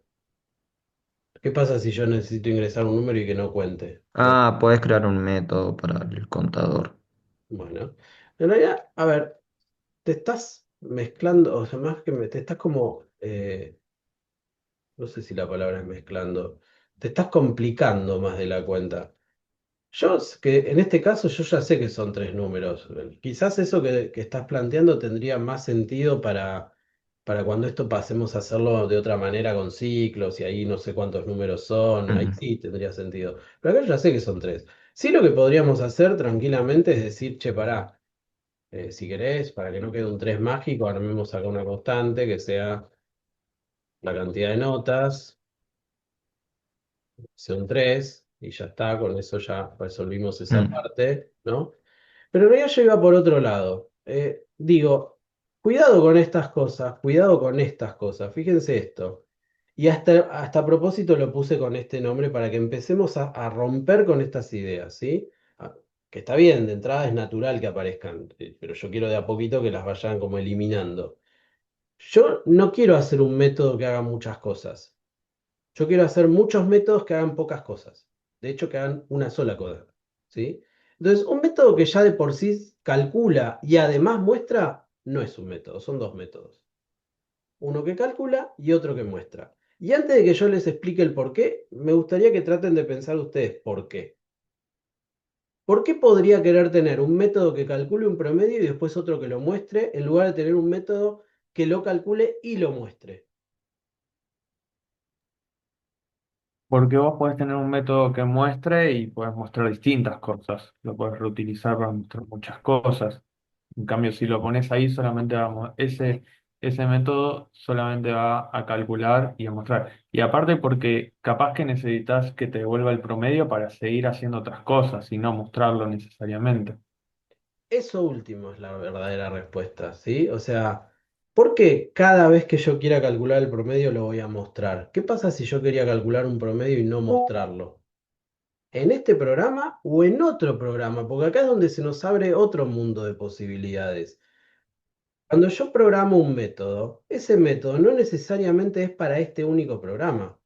Speaker 1: ¿Qué pasa si yo necesito ingresar un número y que no cuente?
Speaker 4: Ah, puedes crear un método para el contador.
Speaker 1: Bueno, en realidad, a ver, te estás mezclando, o sea, más que te estás como, no sé si la palabra es mezclando, te estás complicando más de la cuenta. que en este caso yo ya sé que son tres números. Quizás eso que estás planteando tendría más sentido para cuando esto pasemos a hacerlo de otra manera con ciclos y ahí no sé cuántos números son, ahí
Speaker 4: Ujú.
Speaker 1: sí tendría sentido. Pero acá yo ya sé que son tres. Sí, lo que podríamos hacer tranquilamente es decir, che, pará, si querés, para que no quede un 3 mágico, armemos acá una constante que sea la cantidad de notas, son tres, y ya está, con eso ya resolvimos esa
Speaker 4: Mm.
Speaker 1: parte, ¿no? Pero en realidad yo iba por otro lado. Digo, cuidado con estas cosas, cuidado con estas cosas. Fíjense esto. Y hasta a propósito lo puse con este nombre para que empecemos a romper con estas ideas, ¿sí? Ah, que está bien, de entrada es natural que aparezcan, pero yo quiero de a poquito que las vayan como eliminando. Yo no quiero hacer un método que haga muchas cosas. Yo quiero hacer muchos métodos que hagan pocas cosas. De hecho, que hagan una sola cosa. ¿Sí? Entonces, un método que ya de por sí calcula y además muestra, no es un método, son dos métodos. Uno que calcula y otro que muestra. Y antes de que yo les explique el por qué, me gustaría que traten de pensar ustedes por qué. ¿Por qué podría querer tener un método que calcule un promedio y después otro que lo muestre, en lugar de tener un método que lo calcule y lo muestre?
Speaker 3: Porque vos podés tener un método que muestre y puedes mostrar distintas cosas. Lo puedes reutilizar para mostrar muchas cosas. En cambio, si lo pones ahí, solamente vamos, ese método solamente va a calcular y a mostrar. Y aparte porque capaz que necesitas que te devuelva el promedio para seguir haciendo otras cosas y no mostrarlo necesariamente.
Speaker 1: Eso último es la verdadera respuesta, ¿sí? O sea, ¿por qué cada vez que yo quiera calcular el promedio lo voy a mostrar? ¿Qué pasa si yo quería calcular un promedio y no mostrarlo? ¿En este programa o en otro programa? Porque acá es donde se nos abre otro mundo de posibilidades. Cuando yo programo un método, ese método no necesariamente es para este único programa.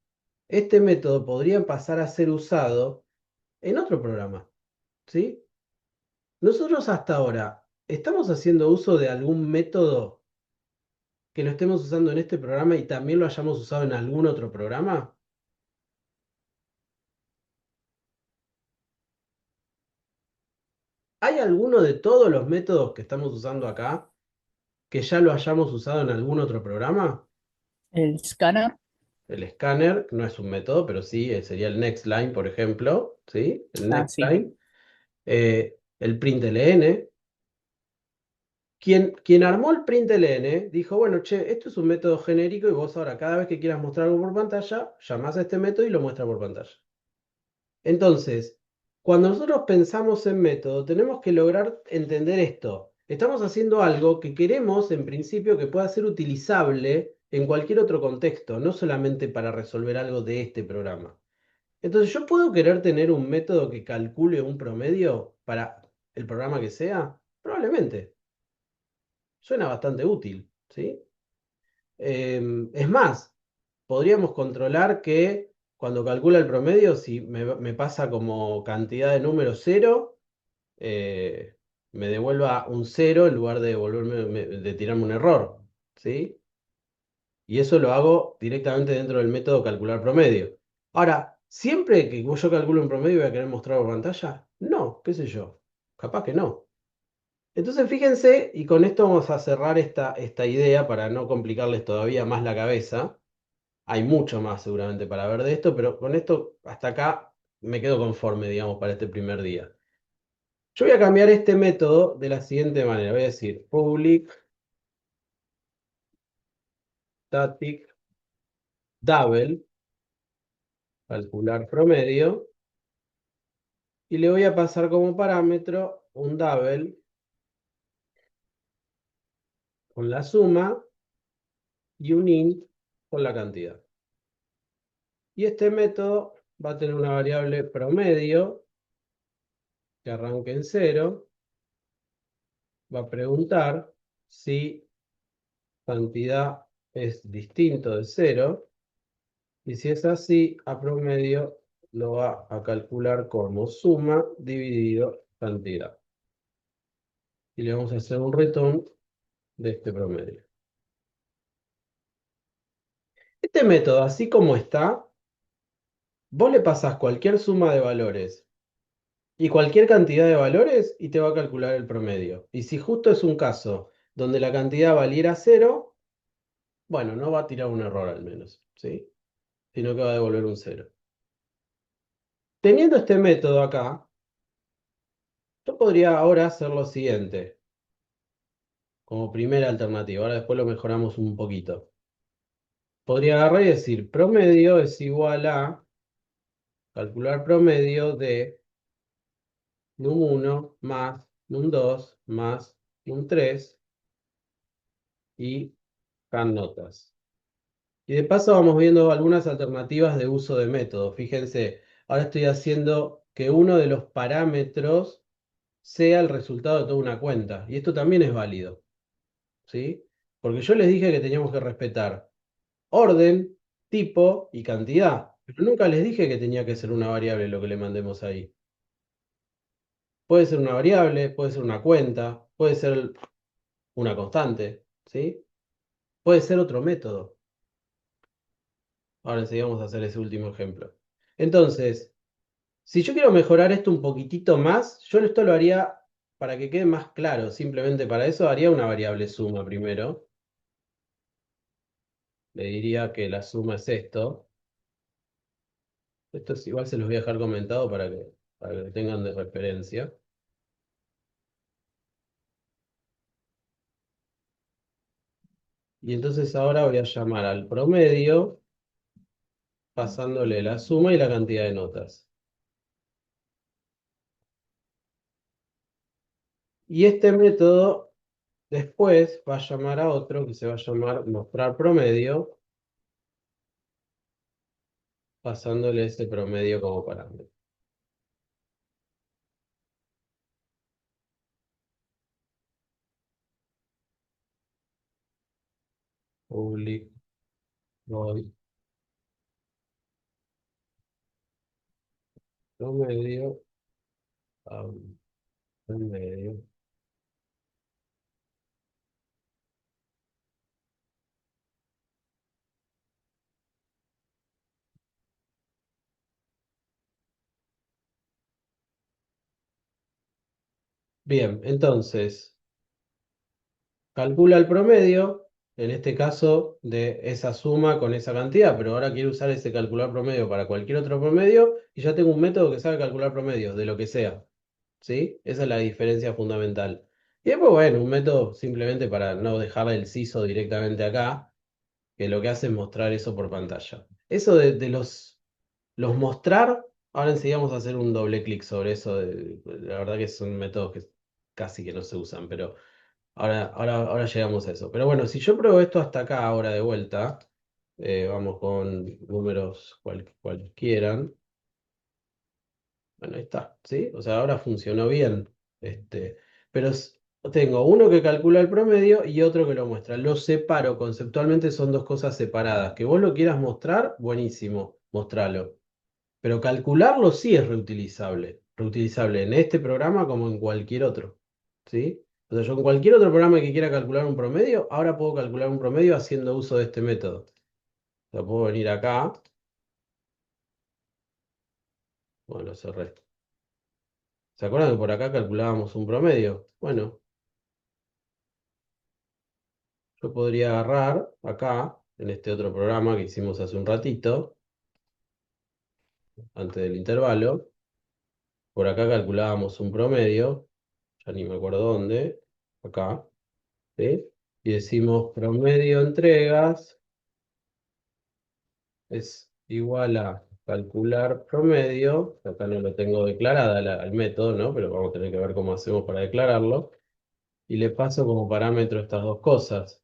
Speaker 1: Este método podría pasar a ser usado en otro programa, ¿sí? Nosotros hasta ahora, ¿estamos haciendo uso de algún método que lo estemos usando en este programa y también lo hayamos usado en algún otro programa? ¿Hay alguno de todos los métodos que estamos usando acá que ya lo hayamos usado en algún otro programa?
Speaker 6: El scanner,
Speaker 1: El escáner no es un método, pero sí sería el next line, por ejemplo, ¿sí? El next
Speaker 6: sí.
Speaker 1: line. El println. Quien armó el println dijo, bueno, che, esto es un método genérico y vos ahora cada vez que quieras mostrar algo por pantalla, llamás a este método y lo muestra por pantalla. Entonces, cuando nosotros pensamos en método, tenemos que lograr entender esto. Estamos haciendo algo que queremos, en principio, que pueda ser utilizable en cualquier otro contexto, no solamente para resolver algo de este programa. Entonces, ¿yo puedo querer tener un método que calcule un promedio para el programa que sea? Probablemente. Suena bastante útil, ¿sí? Es más, podríamos controlar que cuando calcula el promedio, si me pasa como cantidad de números cero, eh, me devuelva un cero en lugar de de tirarme un error, ¿sí? Y eso lo hago directamente dentro del método calcular promedio. Ahora, ¿siempre que yo calculo un promedio voy a querer mostrar por pantalla? No, qué sé yo. Capaz que no. Entonces fíjense, y con esto vamos a cerrar esta idea para no complicarles todavía más la cabeza. Hay mucho más seguramente para ver de esto, pero con esto hasta acá me quedo conforme, digamos, para este primer día. Yo voy a cambiar este método de la siguiente manera. Voy a decir public static double, calcular promedio, y le voy a pasar como parámetro un double con la suma y un int con la cantidad. Y este método va a tener una variable promedio que arranque en cero, va a preguntar si cantidad es distinto de cero, y si es así, a promedio lo va a calcular como suma dividido cantidad. Y le vamos a hacer un return de este promedio. Este método, así como está, vos le pasás cualquier suma de valores y cualquier cantidad de valores y te va a calcular el promedio. Y si justo es un caso donde la cantidad valiera 0, bueno, no va a tirar un error al menos, ¿sí? Sino que va a devolver un 0. Teniendo este método acá, yo podría ahora hacer lo siguiente, como primera alternativa. Ahora después lo mejoramos un poquito. Podría agarrar y decir, promedio es igual a calcular promedio de num1 más num2 más num3 y notas. Y de paso vamos viendo algunas alternativas de uso de método. Fíjense, ahora estoy haciendo que uno de los parámetros sea el resultado de toda una cuenta. Y esto también es válido, ¿sí? Porque yo les dije que teníamos que respetar orden, tipo y cantidad. Pero nunca les dije que tenía que ser una variable lo que le mandemos ahí. Puede ser una variable, puede ser una cuenta, puede ser una constante, ¿sí? Puede ser otro método. Ahora enseguida a hacer ese último ejemplo. Entonces, si yo quiero mejorar esto un poquitito más, yo esto lo haría para que quede más claro. Simplemente para eso haría una variable suma primero. Le diría que la suma es esto. Esto es, igual se los voy a dejar comentado para que lo tengan de referencia. Y entonces ahora voy a llamar al promedio pasándole la suma y la cantidad de notas. Y este método después va a llamar a otro que se va a llamar mostrar promedio, pasándole ese promedio como parámetro. Public void promedio promedio. Bien, entonces calcula el promedio, en este caso de esa suma con esa cantidad, pero ahora quiero usar ese calcular promedio para cualquier otro promedio y ya tengo un método que sabe calcular promedio de lo que sea. ¿Sí? Esa es la diferencia fundamental. Y después, bueno, un método simplemente para no dejar el CISO directamente acá, que lo que hace es mostrar eso por pantalla. Eso de los mostrar, ahora enseguida vamos a hacer un doble clic sobre eso. La verdad que son métodos que casi que no se usan, pero ahora llegamos a eso. Pero bueno, si yo pruebo esto hasta acá ahora de vuelta, vamos con números cualquiera. Bueno, ahí está, ¿sí? O sea, ahora funcionó bien. Pero tengo uno que calcula el promedio y otro que lo muestra. Los separo conceptualmente, son dos cosas separadas. Que vos lo quieras mostrar, buenísimo, mostralo. Pero calcularlo sí es reutilizable. Reutilizable en este programa como en cualquier otro, ¿sí? O sea, yo en cualquier otro programa que quiera calcular un promedio, ahora puedo calcular un promedio haciendo uso de este método. O sea, puedo venir acá. Bueno, cerré. ¿Se acuerdan que por acá calculábamos un promedio? Bueno, yo podría agarrar acá, en este otro programa que hicimos hace un ratito, antes del intervalo, por acá calculábamos un promedio, ya ni me acuerdo dónde, acá, ¿sí? Y decimos promedio entregas es igual a calcular promedio, acá no lo tengo declarada al método, ¿no? Pero vamos a tener que ver cómo hacemos para declararlo, y le paso como parámetro estas dos cosas.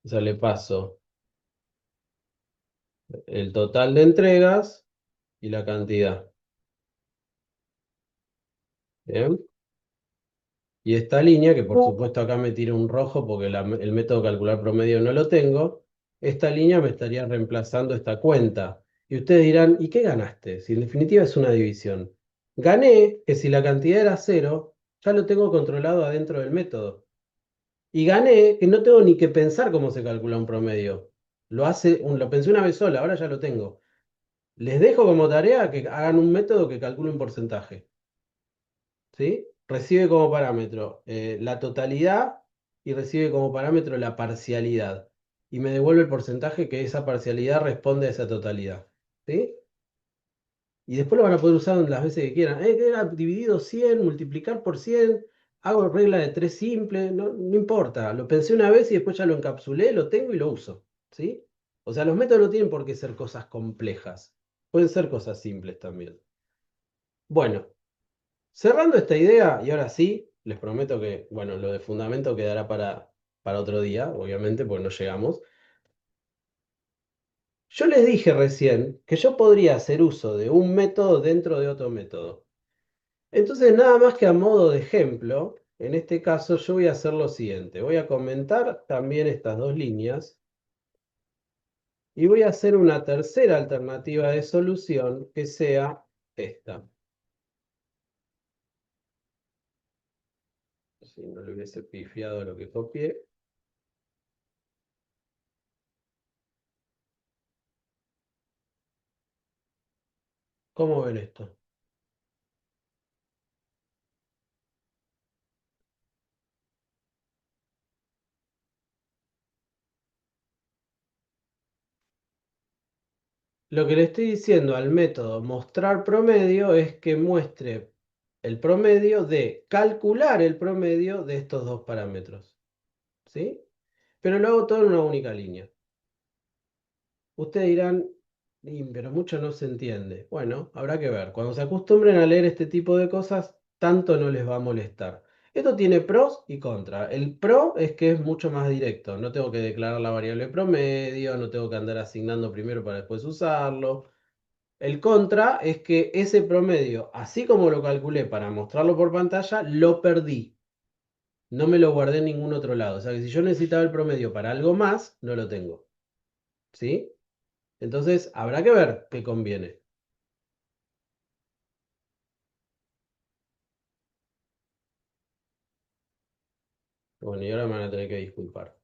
Speaker 1: O sea, le paso el total de entregas y la cantidad. ¿Bien? Y esta línea, que por supuesto acá me tira un rojo porque el método calcular promedio no lo tengo, esta línea me estaría reemplazando esta cuenta. Y ustedes dirán, ¿y qué ganaste? Si en definitiva es una división. Gané que si la cantidad era 0, ya lo tengo controlado adentro del método. Y gané que no tengo ni que pensar cómo se calcula un promedio. Lo pensé una vez sola, ahora ya lo tengo. Les dejo como tarea que hagan un método que calcule un porcentaje. ¿sí? Recibe como parámetro la totalidad y recibe como parámetro la parcialidad. Y me devuelve el porcentaje que esa parcialidad responde a esa totalidad, ¿sí? Y después lo van a poder usar las veces que quieran. Era dividido 100, multiplicar por 100, hago regla de 3 simple, no, no importa. Lo pensé una vez y después ya lo encapsulé, lo tengo y lo uso, ¿sí? O sea, los métodos no tienen por qué ser cosas complejas. Pueden ser cosas simples también. Bueno, cerrando esta idea, y ahora sí, les prometo que, bueno, lo de fundamento quedará para otro día, obviamente, porque no llegamos. Yo les dije recién que yo podría hacer uso de un método dentro de otro método. Entonces, nada más que a modo de ejemplo, en este caso yo voy a hacer lo siguiente. Voy a comentar también estas dos líneas y voy a hacer una tercera alternativa de solución que sea esta. Si no le hubiese pifiado lo que copié. ¿Cómo ven esto? Lo que le estoy diciendo al método mostrar promedio es que muestre el promedio de calcular el promedio de estos dos parámetros. ¿Sí? Pero lo hago todo en una única línea. Ustedes dirán, pero mucho no se entiende". Bueno, habrá que ver. Cuando se acostumbren a leer este tipo de cosas, tanto no les va a molestar. Esto tiene pros y contras. El pro es que es mucho más directo. No tengo que declarar la variable promedio, no tengo que andar asignando primero para después usarlo. El contra es que ese promedio, así como lo calculé para mostrarlo por pantalla, lo perdí. No me lo guardé en ningún otro lado. O sea que si yo necesitaba el promedio para algo más, no lo tengo. ¿Sí? Entonces, habrá que ver qué conviene. Bueno, y ahora me van a tener que disculpar.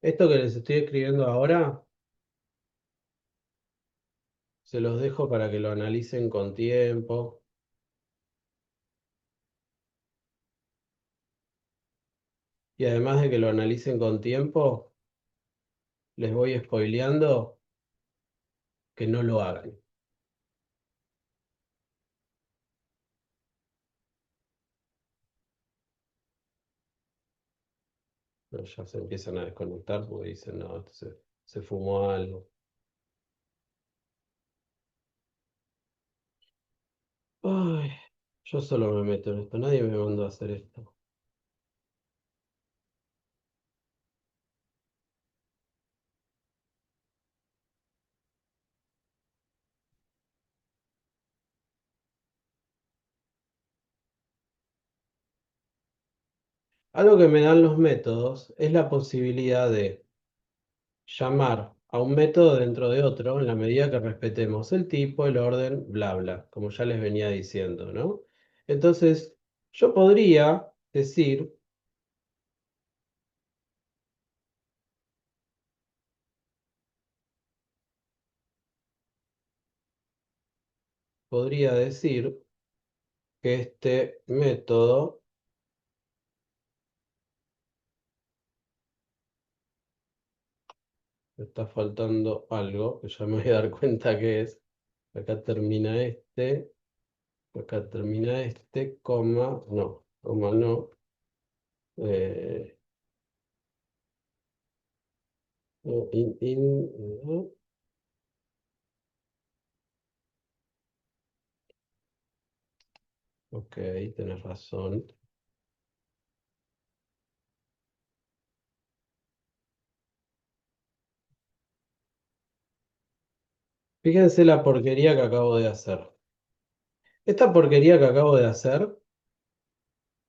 Speaker 1: Esto que les estoy escribiendo ahora, se los dejo para que lo analicen con tiempo. Y además de que lo analicen con tiempo, les voy spoileando que no lo hagan. No, ya se empiezan a desconectar porque dicen, no, esto se fumó algo. Ay, yo solo me meto en esto, nadie me mandó a hacer esto. Algo que me dan los métodos es la posibilidad de llamar a un método dentro de otro en la medida que respetemos el tipo, el orden, bla, bla, como ya les venía diciendo, ¿no? Entonces, yo podría decir que este método, me está faltando algo, que ya me voy a dar cuenta que es, acá termina este, coma no, eh, no, ok, tenés razón. Fíjense la porquería que acabo de hacer. Esta porquería que acabo de hacer,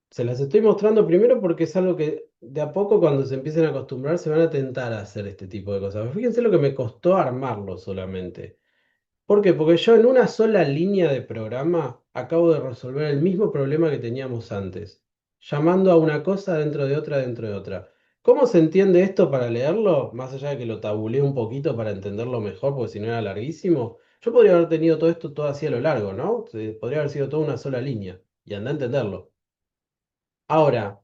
Speaker 1: se las estoy mostrando primero porque es algo que de a poco cuando se empiecen a acostumbrar se van a tentar a hacer este tipo de cosas. Fíjense lo que me costó armarlo solamente. ¿Por qué? Porque yo en una sola línea de programa acabo de resolver el mismo problema que teníamos antes. llamando a una cosa dentro de otra, dentro de otra. ¿Cómo se entiende esto para leerlo? Más allá de que lo tabuleé un poquito para entenderlo mejor, porque si no era larguísimo. Yo podría haber tenido todo esto todo así a lo largo, ¿no? Podría haber sido toda una sola línea. Y anda a entenderlo. Ahora,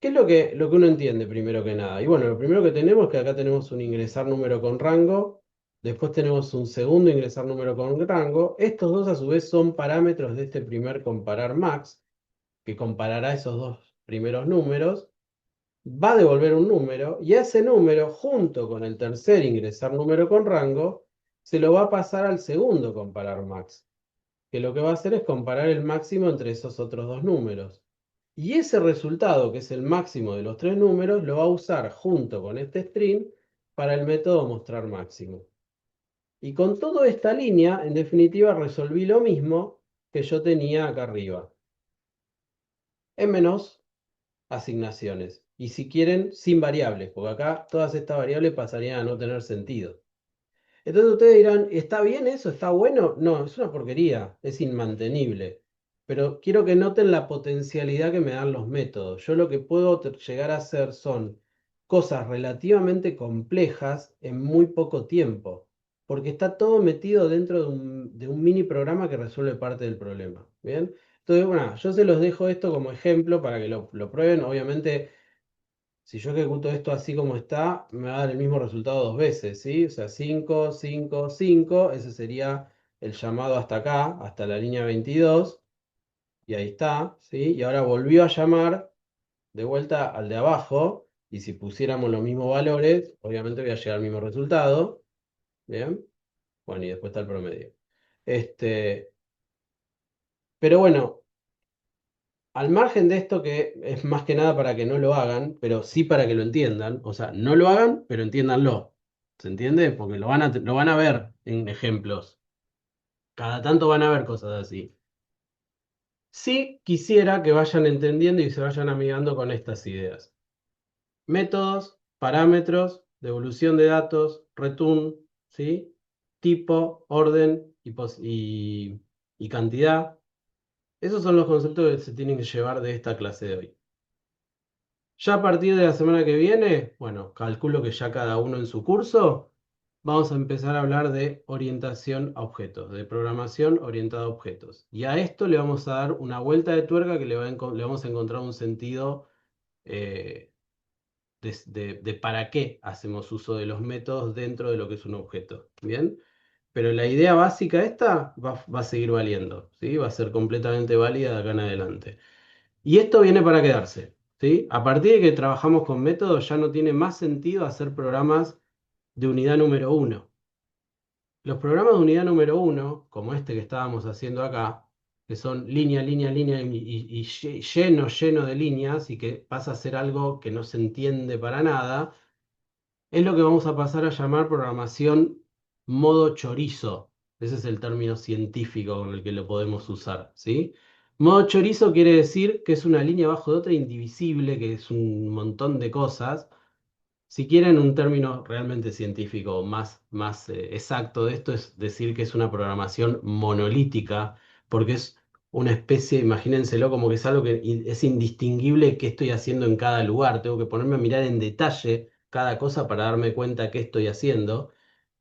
Speaker 1: ¿qué es lo que uno entiende primero que nada? Y bueno, lo primero que tenemos es que acá tenemos un ingresar número con rango, después tenemos un segundo ingresar número con rango. Estos dos a su vez son parámetros de este primer comparar max, que comparará esos dos primeros números, va a devolver un número y a ese número, junto con el tercer ingresar número con rango, se lo va a pasar al segundo comparar max, que lo que va a hacer es comparar el máximo entre esos otros dos números. Y ese resultado, que es el máximo de los tres números, lo va a usar junto con este string para el método mostrar máximo. Y con toda esta línea, en definitiva, resolví lo mismo que yo tenía acá arriba, en menos asignaciones. Y si quieren, sin variables, porque acá todas estas variables pasarían a no tener sentido. Entonces ustedes dirán, ¿está bien eso? ¿Está bueno? No, es una porquería, es inmantenible. Pero quiero que noten la potencialidad que me dan los métodos. Yo lo que puedo llegar a hacer son cosas relativamente complejas en muy poco tiempo, porque está todo metido dentro de un mini programa que resuelve parte del problema. ¿Bien? Entonces, bueno, yo se los dejo esto como ejemplo para que lo prueben. Obviamente, si yo ejecuto esto así como está, me va a dar el mismo resultado dos veces, ¿sí? O sea, 5, 5, 5, ese sería el llamado hasta acá, hasta la línea 22, y ahí está, ¿sí? Y ahora volvió a llamar de vuelta al de abajo, y si pusiéramos los mismos valores, obviamente voy a llegar al mismo resultado, ¿bien? Bueno, y después está el promedio. Este, pero bueno, al margen de esto que es más que nada para que no lo hagan, pero sí para que lo entiendan, o sea, no lo hagan, pero entiéndanlo. ¿Se entiende? Porque lo van a ver en ejemplos. Cada tanto van a ver cosas así. Sí quisiera que vayan entendiendo y se vayan amigando con estas ideas. Métodos, parámetros, devolución de datos, return, ¿sí? Tipo, orden y cantidad. Esos son los conceptos que se tienen que llevar de esta clase de hoy. Ya a partir de la semana que viene, bueno, calculo que ya cada uno en su curso, vamos a empezar a hablar de orientación a objetos, de programación orientada a objetos. Y a esto le vamos a dar una vuelta de tuerca que le vamos a encontrar un sentido eh, de para qué hacemos uso de los métodos dentro de lo que es un objeto. ¿Bien? Pero la idea básica esta va a seguir valiendo, ¿sí? Va a ser completamente válida de acá en adelante. Y esto viene para quedarse, ¿sí? A partir de que trabajamos con métodos, ya no tiene más sentido hacer programas de unidad número uno. Los programas de unidad número uno, como este que estábamos haciendo acá, que son línea, línea, línea y lleno, lleno de líneas y que pasa a ser algo que no se entiende para nada, es lo que vamos a pasar a llamar programación modo chorizo. Ese es el término científico con el que lo podemos usar, ¿sí? Modo chorizo quiere decir que es una línea abajo de otra indivisible, que es un montón de cosas. Si quieren un término realmente científico más exacto de esto, es decir que es una programación monolítica, porque es una especie, imagínenselo como que es algo que es indistinguible qué estoy haciendo en cada lugar. Tengo que ponerme a mirar en detalle cada cosa para darme cuenta qué estoy haciendo.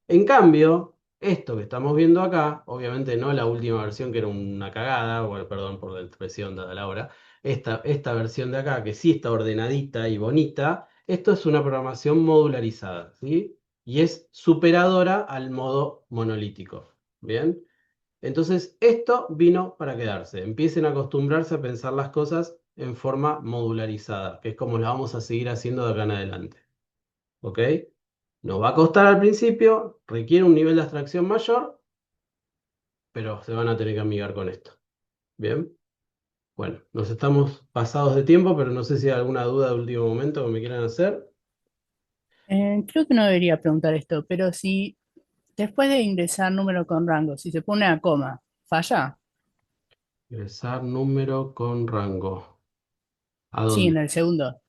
Speaker 1: En cambio, esto que estamos viendo acá, obviamente no la última versión que era una cagada, bueno, perdón por la expresión dada la hora, esta versión de acá que sí está ordenadita y bonita, esto es una programación modularizada, ¿sí? Y es superadora al modo monolítico, ¿bien? Entonces, esto vino para quedarse. Empiecen a acostumbrarse a pensar las cosas en forma modularizada, que es como la vamos a seguir haciendo de acá en adelante, ¿ok? Nos va a costar al principio, requiere un nivel de abstracción mayor, pero se van a tener que amigar con esto. Bien, bueno, nos estamos pasados de tiempo, pero no sé si hay alguna duda de último momento que me quieran hacer.
Speaker 6: Creo que no debería preguntar esto, pero si después de ingresar número con rango, si se pone a coma, ¿falla?
Speaker 1: Ingresar número con rango. ¿A
Speaker 6: Sí,
Speaker 1: dónde?
Speaker 6: en el segundo.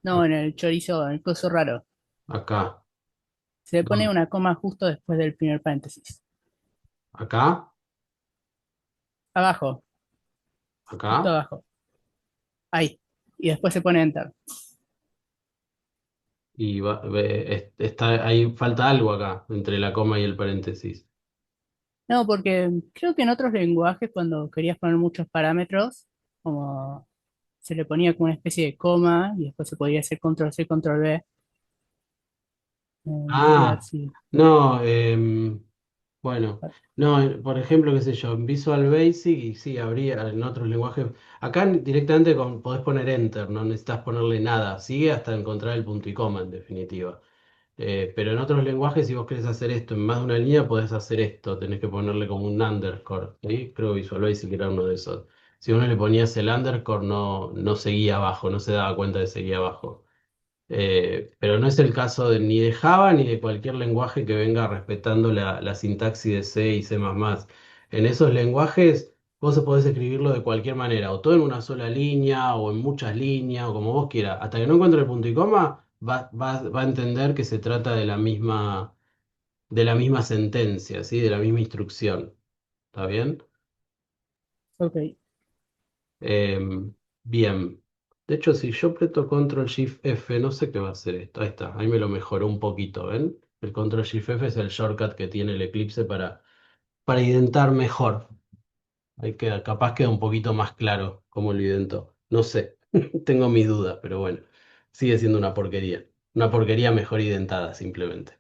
Speaker 6: No, en el chorizo, en el coso raro.
Speaker 1: Acá.
Speaker 6: Se le pone
Speaker 1: ¿Dónde?
Speaker 6: una coma justo después del primer paréntesis.
Speaker 1: Acá.
Speaker 6: Abajo, justo
Speaker 1: Acá.
Speaker 6: abajo. Ahí. y después se pone Enter.
Speaker 1: Y está, ahí falta algo acá, entre la coma y el paréntesis.
Speaker 6: No, porque creo que en otros lenguajes cuando querías poner muchos parámetros, como se le ponía como una especie de coma y después se podía hacer control C, control V. Voy a ver
Speaker 1: Ah,
Speaker 6: si...
Speaker 1: no, bueno, no, por ejemplo, qué sé yo, en Visual Basic y sí, habría en otros lenguajes. Acá directamente podés poner Enter, no necesitas ponerle nada, sigue hasta encontrar el punto y coma en definitiva. Pero en otros lenguajes, si vos querés hacer esto en más de una línea, podés hacer esto, tenés que ponerle como un underscore, ¿sí? Creo que Visual Basic era uno de esos. Si uno le ponías el underscore, no seguía abajo, no se daba cuenta de seguir abajo. Pero no es el caso ni de Java ni de cualquier lenguaje que venga respetando la sintaxis de C y C++. En esos lenguajes vos podés escribirlo de cualquier manera, o todo en una sola línea, o en muchas líneas, o como vos quieras. Hasta que no encuentre el punto y coma, va a entender que se trata de la misma sentencia, ¿sí? De la misma instrucción. ¿Está bien?
Speaker 6: Ok,
Speaker 1: Bien. De hecho, si yo aprieto Control Shift F, no sé qué va a hacer esto. Ahí está, ahí me lo mejoró un poquito, ¿ven? El Control Shift F es el shortcut que tiene el Eclipse para identar mejor. Ahí queda, capaz queda un poquito más claro cómo lo identó. No sé, tengo mis dudas, pero bueno, sigue siendo una porquería. Una porquería mejor identada, simplemente.